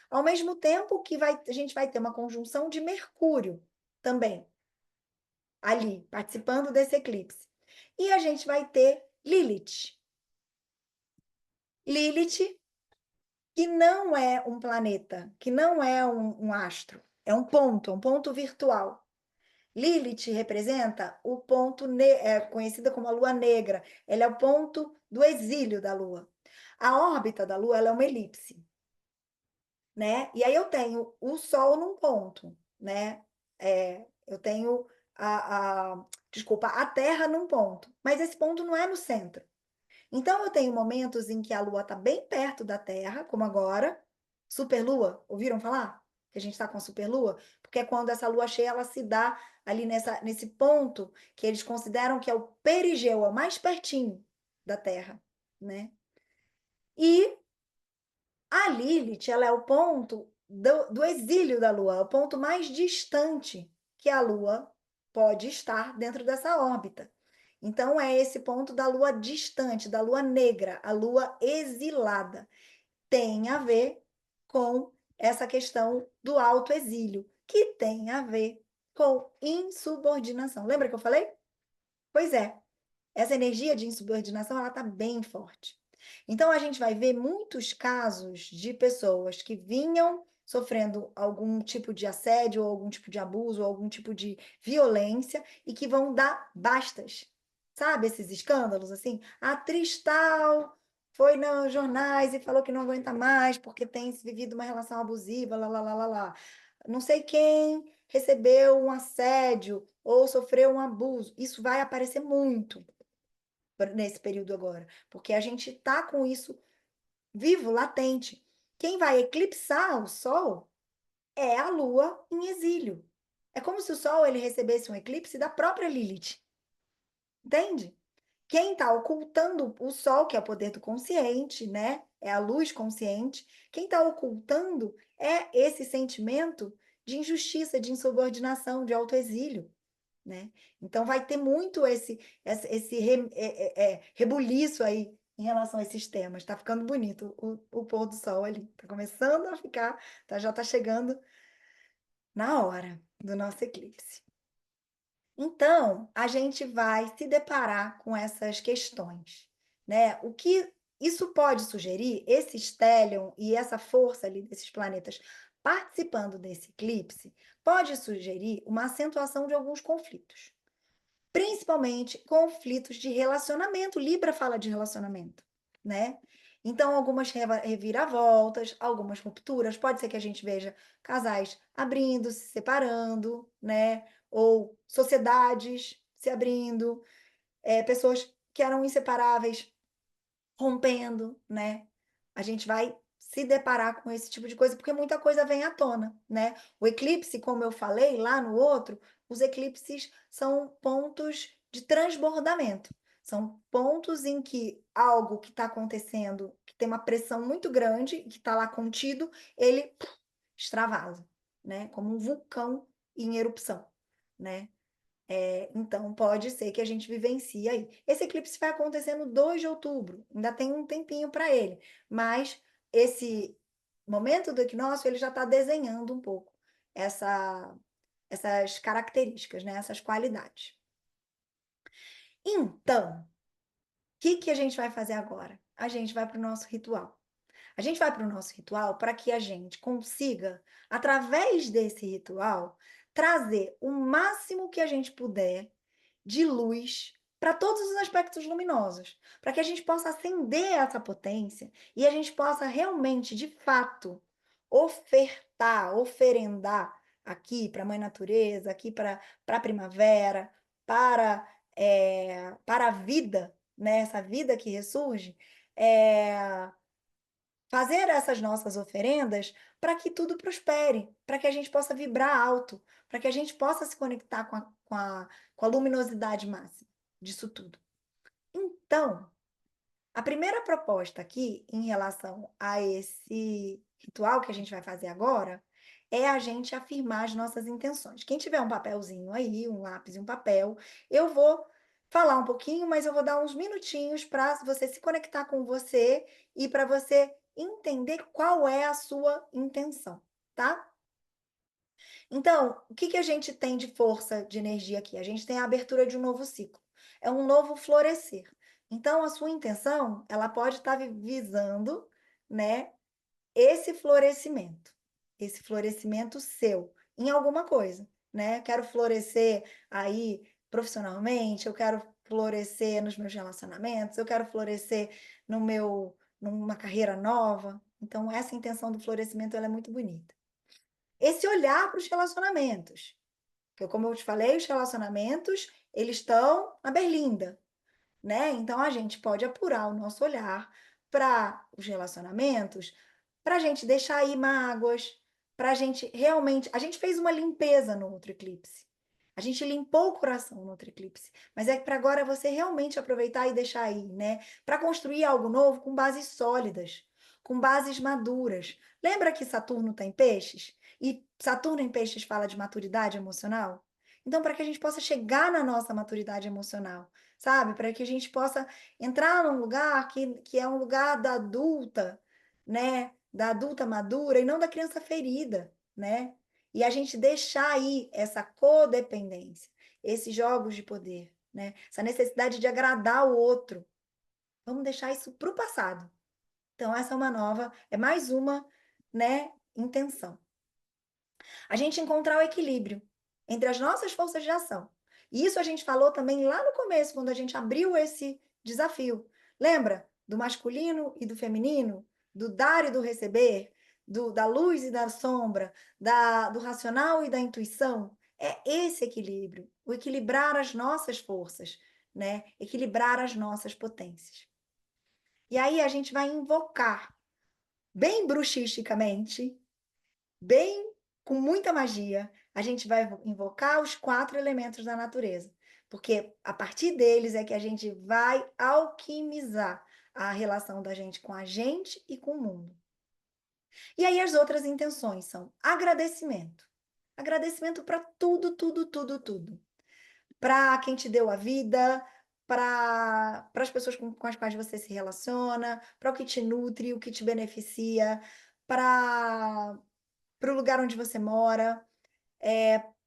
A: Ao mesmo tempo que a gente vai ter uma conjunção de Mercúrio também, ali, participando desse eclipse. E a gente vai ter Lilith. Lilith, que não é um planeta, que não é um astro, é um ponto virtual. Lilith representa o ponto, conhecida como a Lua Negra, ela é o ponto do exílio da Lua. A órbita da Lua ela é uma elipse, né? E aí eu tenho o Sol num ponto, né? Eu tenho desculpa, a Terra num ponto, mas esse ponto não é no centro. Então, eu tenho momentos em que a Lua está bem perto da Terra, como agora, superlua, ouviram falar? Que a gente está com a superlua? Porque é quando essa lua cheia ela se dá ali nesse ponto que eles consideram que é o perigeu, é o mais pertinho da Terra, né? E a Lilith, ela é o ponto do exílio da Lua, é o ponto mais distante que a Lua pode estar dentro dessa órbita. Então, é esse ponto da Lua distante, da Lua negra, a Lua exilada. Tem a ver com essa questão do autoexílio, que tem a ver com insubordinação. Lembra que eu falei? Pois é, essa energia de insubordinação, ela está bem forte. Então, a gente vai ver muitos casos de pessoas que vinham sofrendo algum tipo de assédio, ou algum tipo de abuso, ou algum tipo de violência, e que vão dar bastas. Sabe esses escândalos assim? A atriz tal foi nos jornais e falou que não aguenta mais porque tem vivido uma relação abusiva, lá, lá, lá, lá, lá. Não sei quem recebeu um assédio ou sofreu um abuso. Isso vai aparecer muito nesse período agora, porque a gente está com isso vivo, latente. Quem vai eclipsar o Sol é a Lua em exílio. É como se o Sol ele recebesse um eclipse da própria Lilith, entende? Quem está ocultando o Sol, que é o poder do consciente, né? É a luz consciente. Quem está ocultando é esse sentimento de injustiça, de insubordinação, de autoexílio, né? Então vai ter muito esse rebuliço aí em relação a esses temas. Está ficando bonito o pôr do sol ali. Está começando a ficar, já está chegando na hora do nosso eclipse. Então, a gente vai se deparar com essas questões, né? O que isso pode sugerir, esse stellium e essa força ali desses planetas participando desse eclipse, pode sugerir uma acentuação de alguns conflitos, principalmente conflitos de relacionamento. Libra fala de relacionamento, né? Então, algumas reviravoltas, algumas rupturas. Pode ser que a gente veja casais abrindo, se separando, né? Ou sociedades se abrindo, pessoas que eram inseparáveis rompendo, né? A gente vai se deparar com esse tipo de coisa, porque muita coisa vem à tona, né? O eclipse, como eu falei lá no outro, os eclipses são pontos de transbordamento. São pontos em que algo que está acontecendo, que tem uma pressão muito grande, que está lá contido, ele extravasa, né? Como um vulcão em erupção, né? Então, pode ser que a gente vivencie aí. Esse eclipse vai acontecer no 2 de outubro, ainda tem um tempinho para ele, mas esse momento do equinócio, ele já está desenhando um pouco essa, essas características, né? Essas qualidades. Então, o que a gente vai fazer agora? A gente vai para o nosso ritual. A gente vai para o nosso ritual para que a gente consiga, através desse ritual, trazer o máximo que a gente puder de luz para todos os aspectos luminosos, para que a gente possa acender essa potência e a gente possa realmente, de fato, ofertar, oferendar aqui para a Mãe Natureza, aqui para a primavera, para a vida, né? Essa vida que ressurge, é, fazer essas nossas oferendas para que tudo prospere, para que a gente possa vibrar alto, para que a gente possa se conectar com a luminosidade máxima disso tudo. Então, a primeira proposta aqui, em relação a esse ritual que a gente vai fazer agora, é a gente afirmar as nossas intenções. Quem tiver um papelzinho aí, um lápis e um papel, eu vou falar um pouquinho, mas eu vou dar uns minutinhos para você se conectar com você e para você entender qual é a sua intenção, tá? Então, o que a gente tem de força, de energia aqui? A gente tem a abertura de um novo ciclo, é um novo florescer. Então, a sua intenção, ela pode estar visando, né, esse florescimento seu em alguma coisa, né? Quero florescer aí profissionalmente, eu quero florescer nos meus relacionamentos, eu quero florescer numa carreira nova. Então, essa intenção do florescimento, ela é muito bonita. Esse olhar para os relacionamentos, porque como eu te falei, os relacionamentos, eles estão na berlinda, né? Então a gente pode apurar o nosso olhar para os relacionamentos, para a gente deixar aí mágoas, para a gente realmente. A gente fez uma limpeza no outro eclipse. A gente limpou o coração no outro eclipse. Mas é para agora você realmente aproveitar e deixar aí, né? Para construir algo novo com bases sólidas, com bases maduras. Lembra que Saturno está em peixes? E Saturno em peixes fala de maturidade emocional? Então, para que a gente possa chegar na nossa maturidade emocional, sabe? Para que a gente possa entrar num lugar que é um lugar da adulta, né? Da adulta madura e não da criança ferida, né? E a gente deixar aí essa codependência, esses jogos de poder, né? Essa necessidade de agradar o outro. Vamos deixar isso para o passado. Então, essa é uma nova, é mais uma, né, intenção. A gente encontrar o equilíbrio entre as nossas forças de ação. E isso a gente falou também lá no começo, quando a gente abriu esse desafio. Lembra? Do masculino e do feminino, do dar e do receber, da luz e da sombra, do racional e da intuição. é esse equilíbrio, o equilibrar as nossas forças, né? Equilibrar as nossas potências. E aí a gente vai invocar, bem bruxisticamente, bem com muita magia, a gente vai invocar os 4 elementos da natureza, porque a partir deles é que a gente vai alquimizar a relação da gente com a gente e com o mundo. E aí as outras intenções são agradecimento. Agradecimento para tudo, tudo, tudo, tudo. Para quem te deu a vida, para as pessoas com as quais você se relaciona, para o que te nutre, o que te beneficia, para o lugar onde você mora,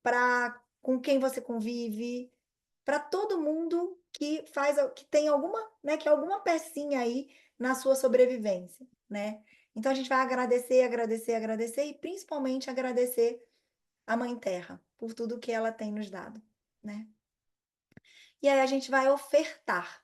A: para com quem você convive, para todo mundo que tem alguma, né, que é alguma pecinha aí na sua sobrevivência, né? Então a gente vai agradecer, agradecer, agradecer e principalmente agradecer a Mãe Terra por tudo que ela tem nos dado, né? E aí a gente vai ofertar,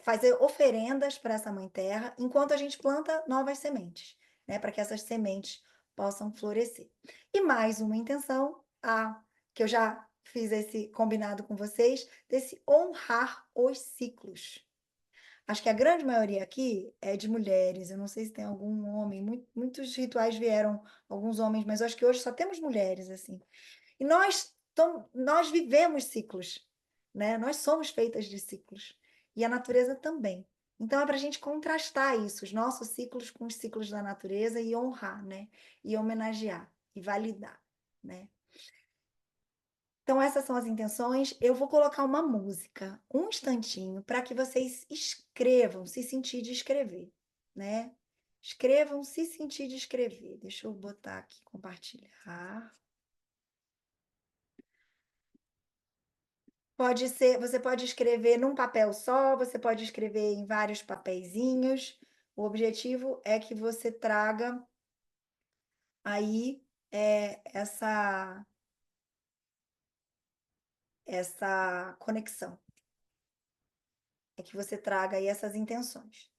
A: fazer oferendas para essa Mãe Terra, enquanto a gente planta novas sementes, né? Para que essas sementes possam florescer. E mais uma intenção, que eu já fiz esse combinado com vocês, desse honrar os ciclos. Acho que a grande maioria aqui é de mulheres. Eu não sei se tem algum homem. Muitos rituais vieram alguns homens, mas eu acho que hoje só temos mulheres assim. E nós vivemos ciclos, né? Nós somos feitas de ciclos. E a natureza também. Então é para a gente contrastar isso, os nossos ciclos com os ciclos da natureza e honrar, né? E homenagear e validar, né? Então, essas são as intenções. Eu vou colocar uma música, um instantinho, para que vocês escrevam, se sentir de escrever, né? Escrevam, se sentir de escrever. Deixa eu botar aqui, compartilhar. Pode ser, você pode escrever num papel só, você pode escrever em vários papeizinhos. O objetivo é que você traga aí essa conexão, é que você traga aí essas intenções.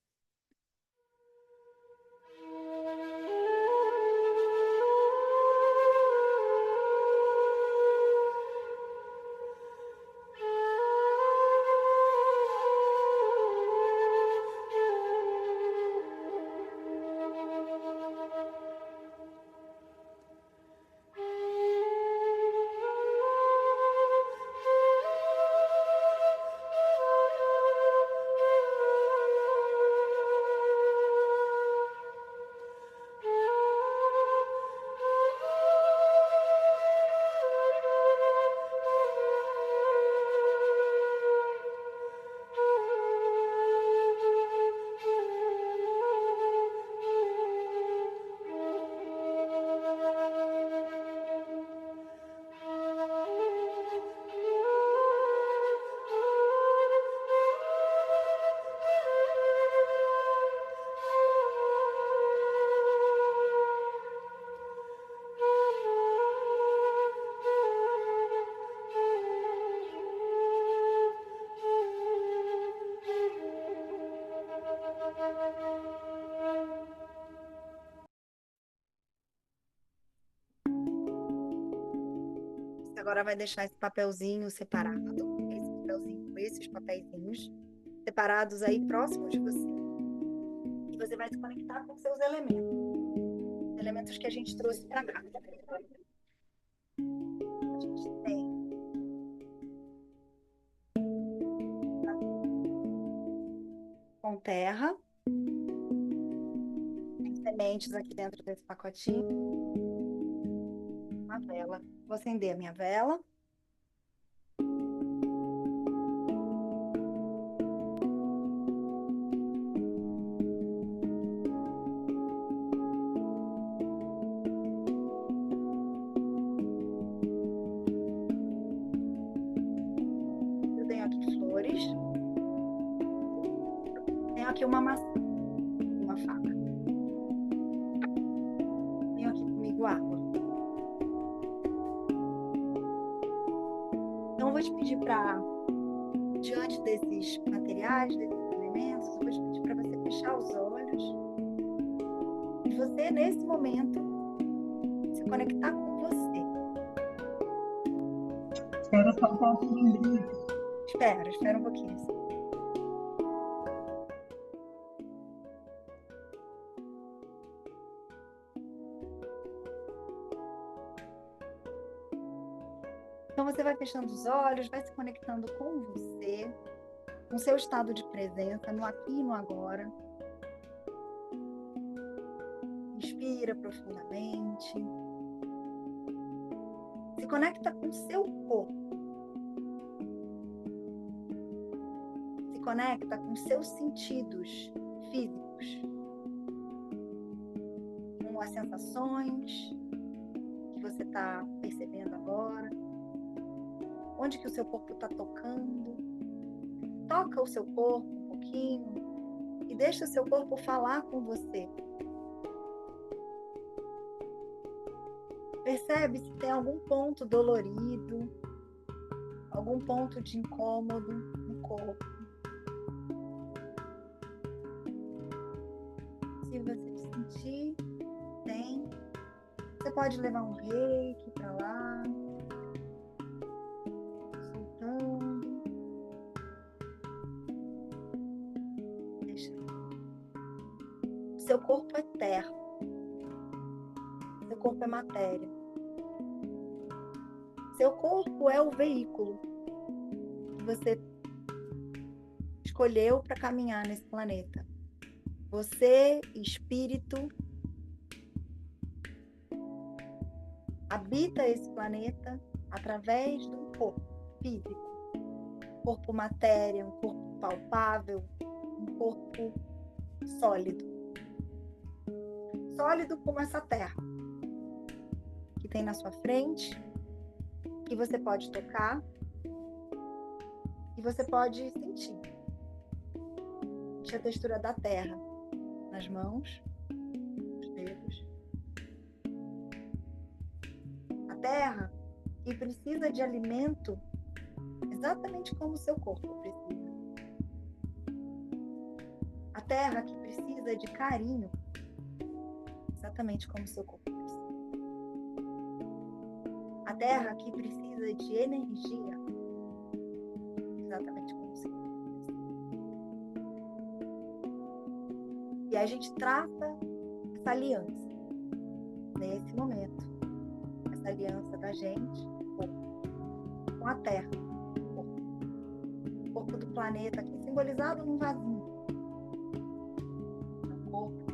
A: Você agora vai deixar esse papelzinho separado, esse papelzinho, esses papeizinhos separados aí próximos de você. E você vai se conectar com seus elementos que a gente trouxe para cá. A gente tem com terra, tem sementes aqui dentro desse pacotinho, uma vela. Vou acender a minha vela. Eu tenho aqui flores, tenho aqui uma maçã, uma faca. Tenho aqui comigo água. Então, eu vou te pedir para, diante desses materiais, desses elementos, eu vou te pedir para você fechar os olhos e você, nesse momento, se conectar com
B: Espera só um pouquinho.
A: Espera um pouquinho. Então você vai fechando os olhos, vai se conectando com você, com seu estado de presença, no aqui e no agora. Inspira profundamente. Se conecta com seu corpo. Se conecta com seus sentidos físicos. Com as sensações que você está percebendo agora. Onde que o seu corpo está tocando. Toca o seu corpo um pouquinho e deixa o seu corpo falar com você. Percebe se tem algum ponto dolorido, algum ponto de incômodo no corpo. Se você sentir, tem. Você pode levar um reiki para lá, soltando. Deixa. Seu corpo é terra. Seu corpo é matéria. Seu corpo é o veículo que você escolheu para caminhar nesse planeta. Você, espírito, habita esse planeta através do corpo físico. Corpo matéria, um corpo palpável, um corpo sólido. Sólido como essa terra que tem na sua frente, que você pode tocar, que você pode sentir. Sente a textura da terra nas mãos, nos dedos. A terra que precisa de alimento exatamente como o seu corpo precisa. A terra que precisa de carinho exatamente como o seu corpo precisa. A terra que precisa de energia exatamente como o seu corpo precisa. E a gente traça essa aliança nesse momento. Essa aliança da gente com a terra. O corpo do planeta aqui simbolizado num vasinho. No corpo.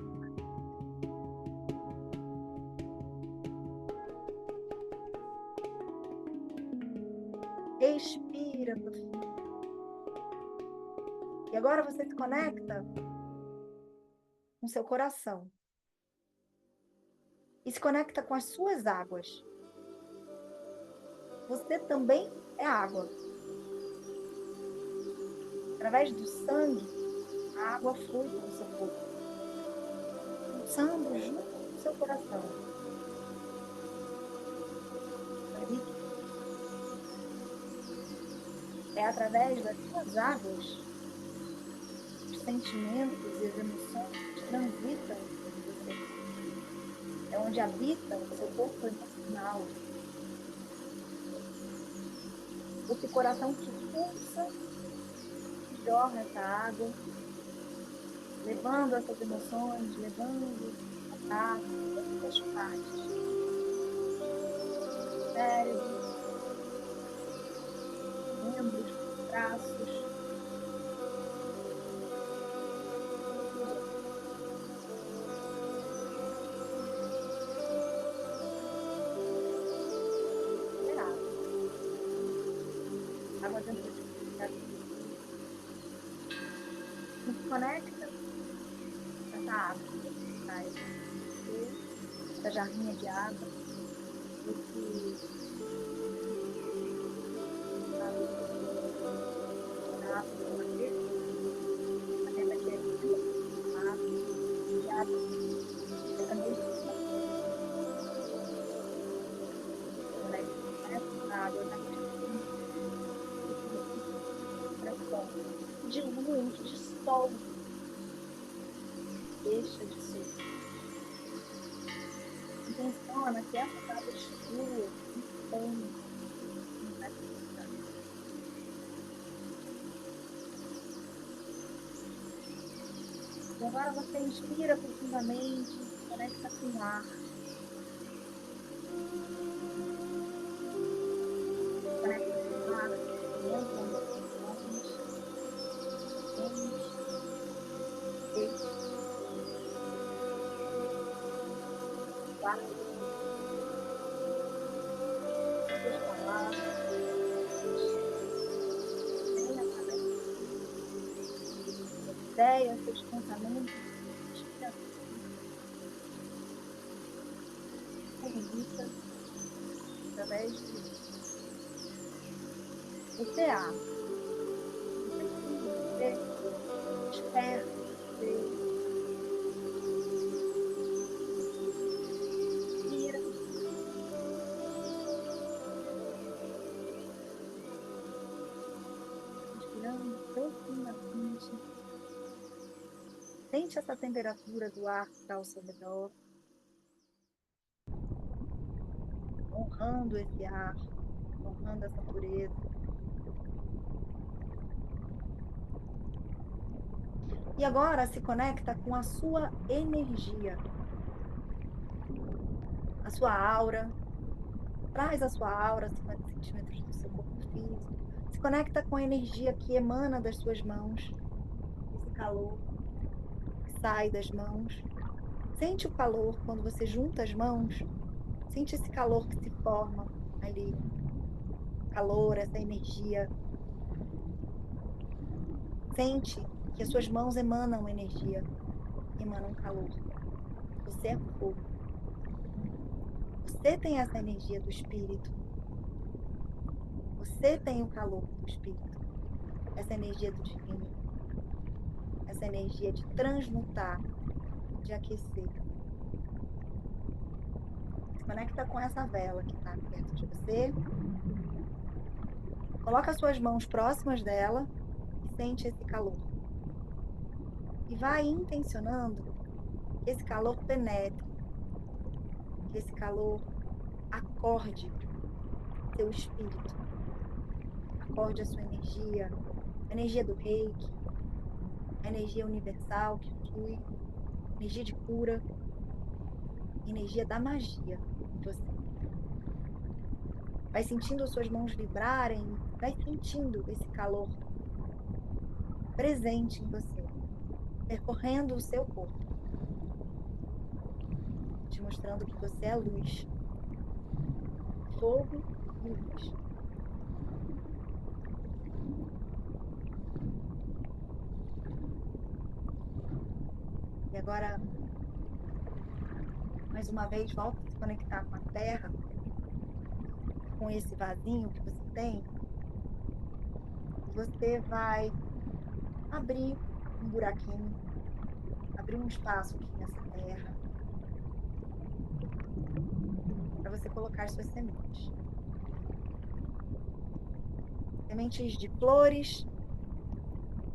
A: Respira profundo. E agora você se conecta com seu coração. E se conecta com as suas águas. Você também é água. Através do sangue, a água flui pelo seu corpo, pulsando junto com o seu coração. É através das suas águas, os sentimentos e as emoções transitam em você. É onde habita o seu corpo emocional. Esse coração que pulsa, que jorra essa água, levando essas emoções, levando a paz, as partes. Cérebro, membros, braços. Água dentro de você. Se conecta com essa água. Essa jarrinha de água. Esse dilui, dissolve, deixa de ser. Intenciona que essa água estua, E agora você inspira profundamente, conecta com o ar, conecta com o ar, movendo as mãos, mãos, peito, quatro, seus palavras, bem através das ideias, seus pensamentos, inspiração, comunica através de você abre, você cria, você desperta, você inspira, inspirando profundamente. Sente essa temperatura do ar que está ao seu redor, honrando esse ar, honrando essa pureza. E agora se conecta com a sua energia, a sua aura. Traz a sua aura, 50 centímetros do seu corpo físico. Se conecta com a energia que emana das suas mãos, esse calor que sai das mãos. Sente o calor quando você junta as mãos. Sente esse calor que se forma ali. Calor, essa energia. Sente que as suas mãos emanam energia, emanam calor. Você é fogo. Você tem essa energia do espírito. Você tem o calor do espírito. Essa energia do divino. Essa energia de transmutar, de aquecer. Se conecta com essa vela que está perto de você. Coloca as suas mãos próximas dela e sente esse calor. E vai intencionando que esse calor penetre, que esse calor acorde seu espírito, acorde a sua energia, a energia do reiki, a energia universal que flui, energia de cura, energia da magia em você. Vai sentindo as suas mãos vibrarem, vai sentindo esse calor presente em você, percorrendo o seu corpo, te mostrando que você é luz, fogo e luz. E agora, mais uma vez, volta a se conectar com a terra, com esse vasinho que você tem, e você vai abrir um buraquinho, abrir um espaço aqui nessa terra, para você colocar suas sementes. Sementes de flores,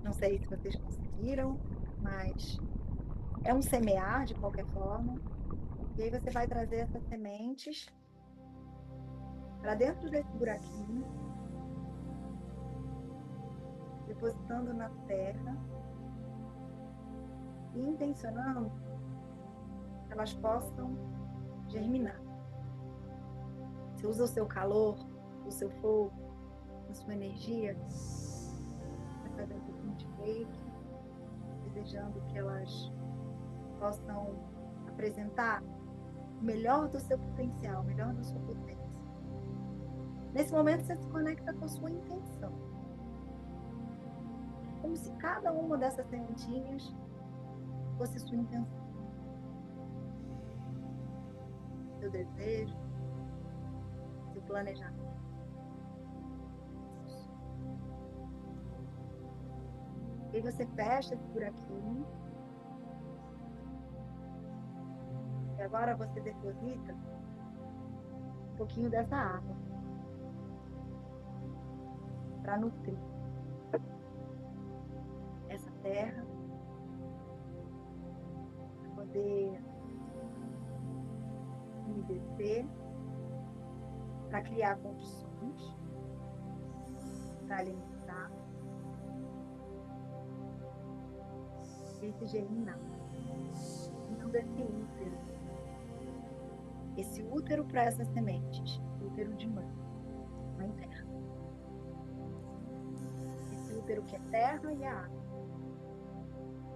A: não sei se vocês conseguiram, mas é um semear de qualquer forma. E aí você vai trazer essas sementes para dentro desse buraquinho, depositando na terra e intencionando que elas possam germinar. Você usa o seu calor, o seu fogo, a sua energia para fazer um pouquinho de reiki, desejando que elas possam apresentar o melhor do seu potencial, o melhor da sua potência. Nesse momento você se conecta com a sua intenção. Como se cada uma dessas sementinhas fosse sua intenção. Seu desejo, seu planejamento. E aí você fecha esse buraquinho. E agora você deposita um pouquinho dessa água para nutrir essa terra, para poder umedecer, para criar condições, para alimentar. esse germinar. Então, esse útero para essas sementes, útero de mãe terra. Esse útero que é terra e a água.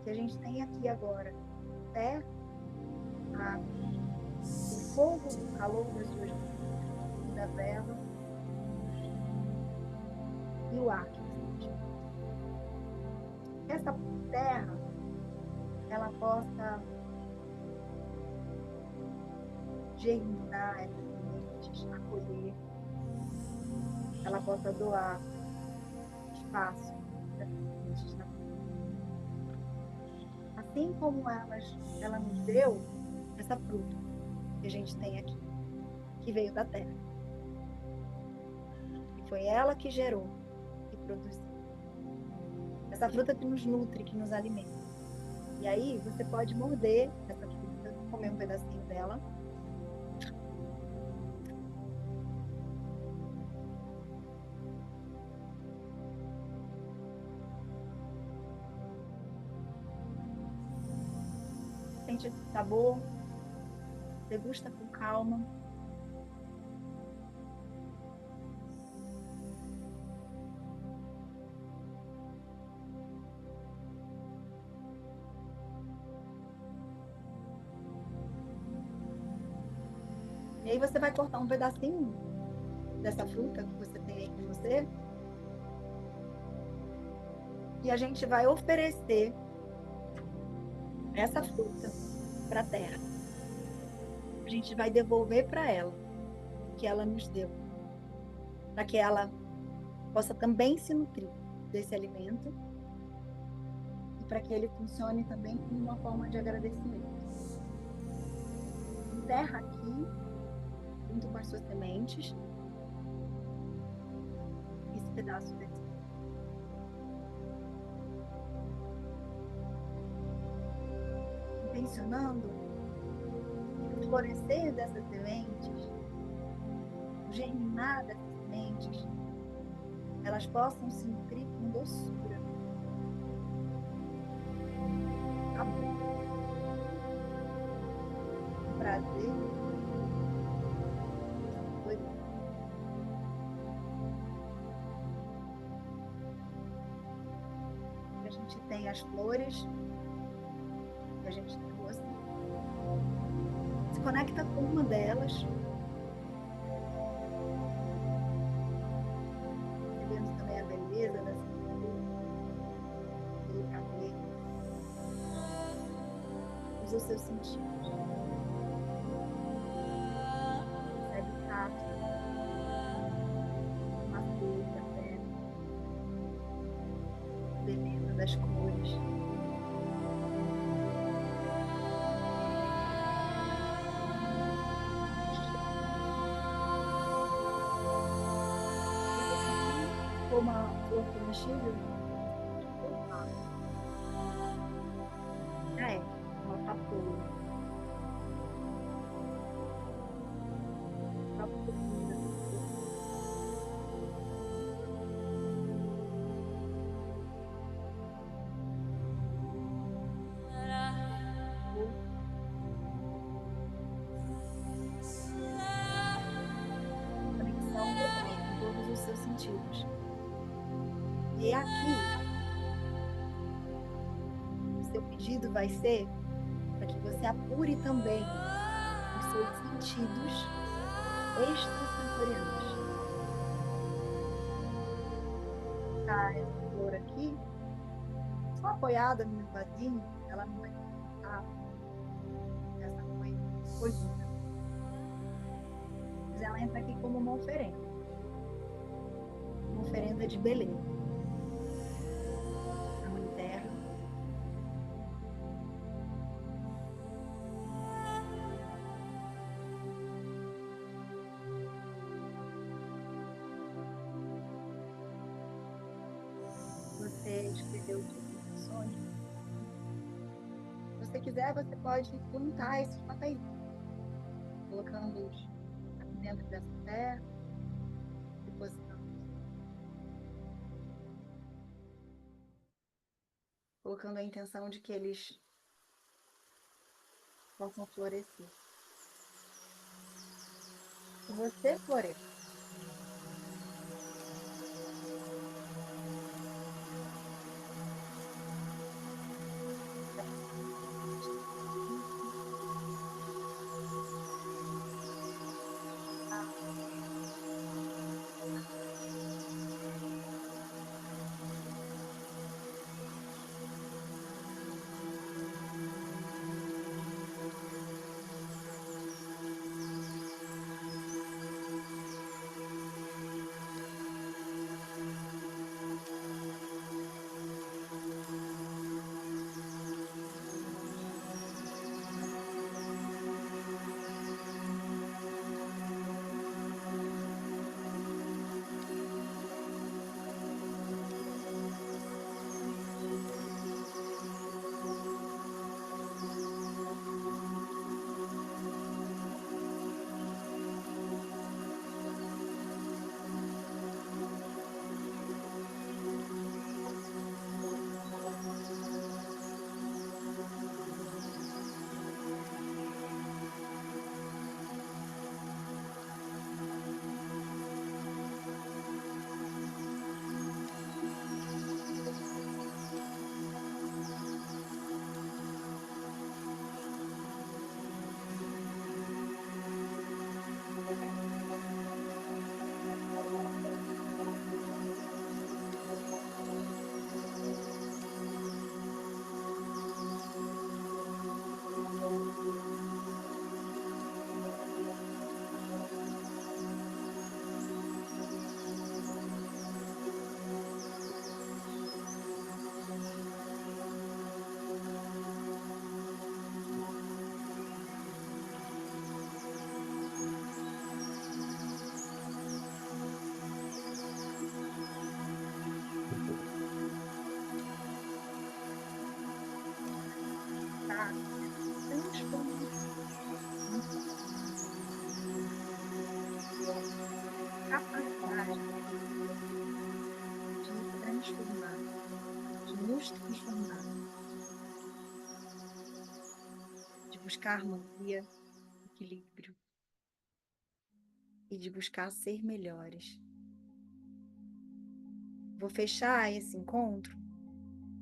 A: Que a gente tem aqui agora, terra, água, o fogo, o calor das suas mãos, da vela, e o ar que existe. Essa terra, ela possa germinar essas sementes, acolher, ela possa doar espaço para essas sementes na vida. Assim como ela nos deu essa fruta que a gente tem aqui, que veio da terra. E foi ela que gerou e produziu. Essa fruta que nos nutre, que nos alimenta. E aí você pode morder essa fruta, comer um pedacinho dela. Sente esse sabor, degusta com calma. E aí você vai cortar um pedacinho dessa fruta que você tem aí com você. E a gente vai oferecer essa fruta para a terra. A gente vai devolver para ela o que ela nos deu, para que ela possa também se nutrir desse alimento e para que ele funcione também como uma forma de agradecimento. Enterra aqui, junto com as suas sementes, esse pedaço desse. Intencionando que o florescer dessas sementes, o germinar dessas sementes, elas possam se nutrir com doçura, amor, prazer, coisa. A gente tem as flores que a gente trouxe. Se conecta com uma delas. Percebendo também a beleza dessa flor, do cabelo. Usa os seus sentidos. Percebe o tato, o macio da pele, a beleza das cores. Uma flor comestível, uma papoula. Papoula. Conexão total com todos os seus sentidos. E aqui, o seu pedido vai ser para que você apure também os seus sentidos extrasensoriais. Tá, essa flor aqui, só apoiada no meu vasinho, ela não vai estar essa coisinha. Mas ela entra aqui como uma oferenda de beleza. Você escreveu o título do sonho. Se você quiser, você pode plantar esses papéis, colocando-os aqui dentro dessa terra, depositando colocando a intenção de que eles possam florescer. Se você florescer, tá? Transformação, capacidade de transformar, de nos transformar, de buscar harmonia, equilíbrio e de buscar ser melhores. Vou fechar esse encontro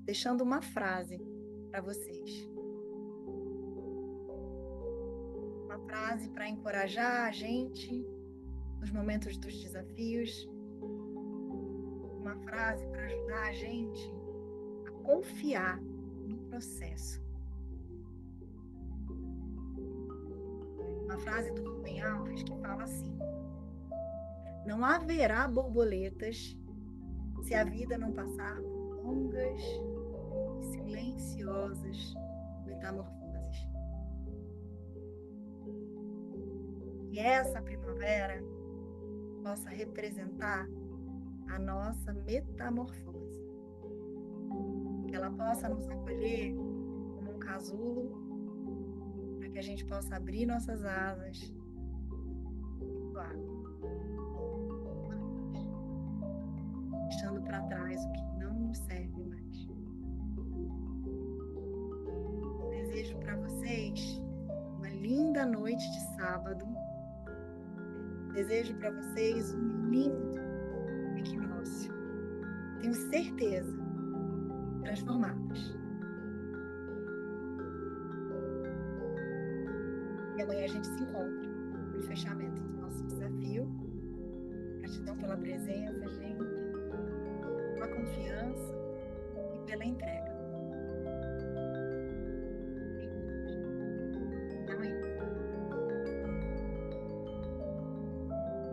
A: deixando uma frase para vocês. Uma frase para encorajar a gente nos momentos dos desafios. Uma frase para ajudar a gente a confiar no processo. Uma frase do Rubem Alves que fala assim: não haverá borboletas se a vida não passar por longas e silenciosas metamorfoses. Que essa primavera possa representar a nossa metamorfose. Que ela possa nos acolher como um casulo, para que a gente possa abrir nossas asas e voar, deixando para trás o que não nos serve mais. Desejo para vocês uma linda noite de sábado. Desejo para vocês um lindo equinócio. Tenho certeza, transformados. E amanhã a gente se encontra no fechamento do nosso desafio. Gratidão pela presença, gente, pela confiança e pela entrega.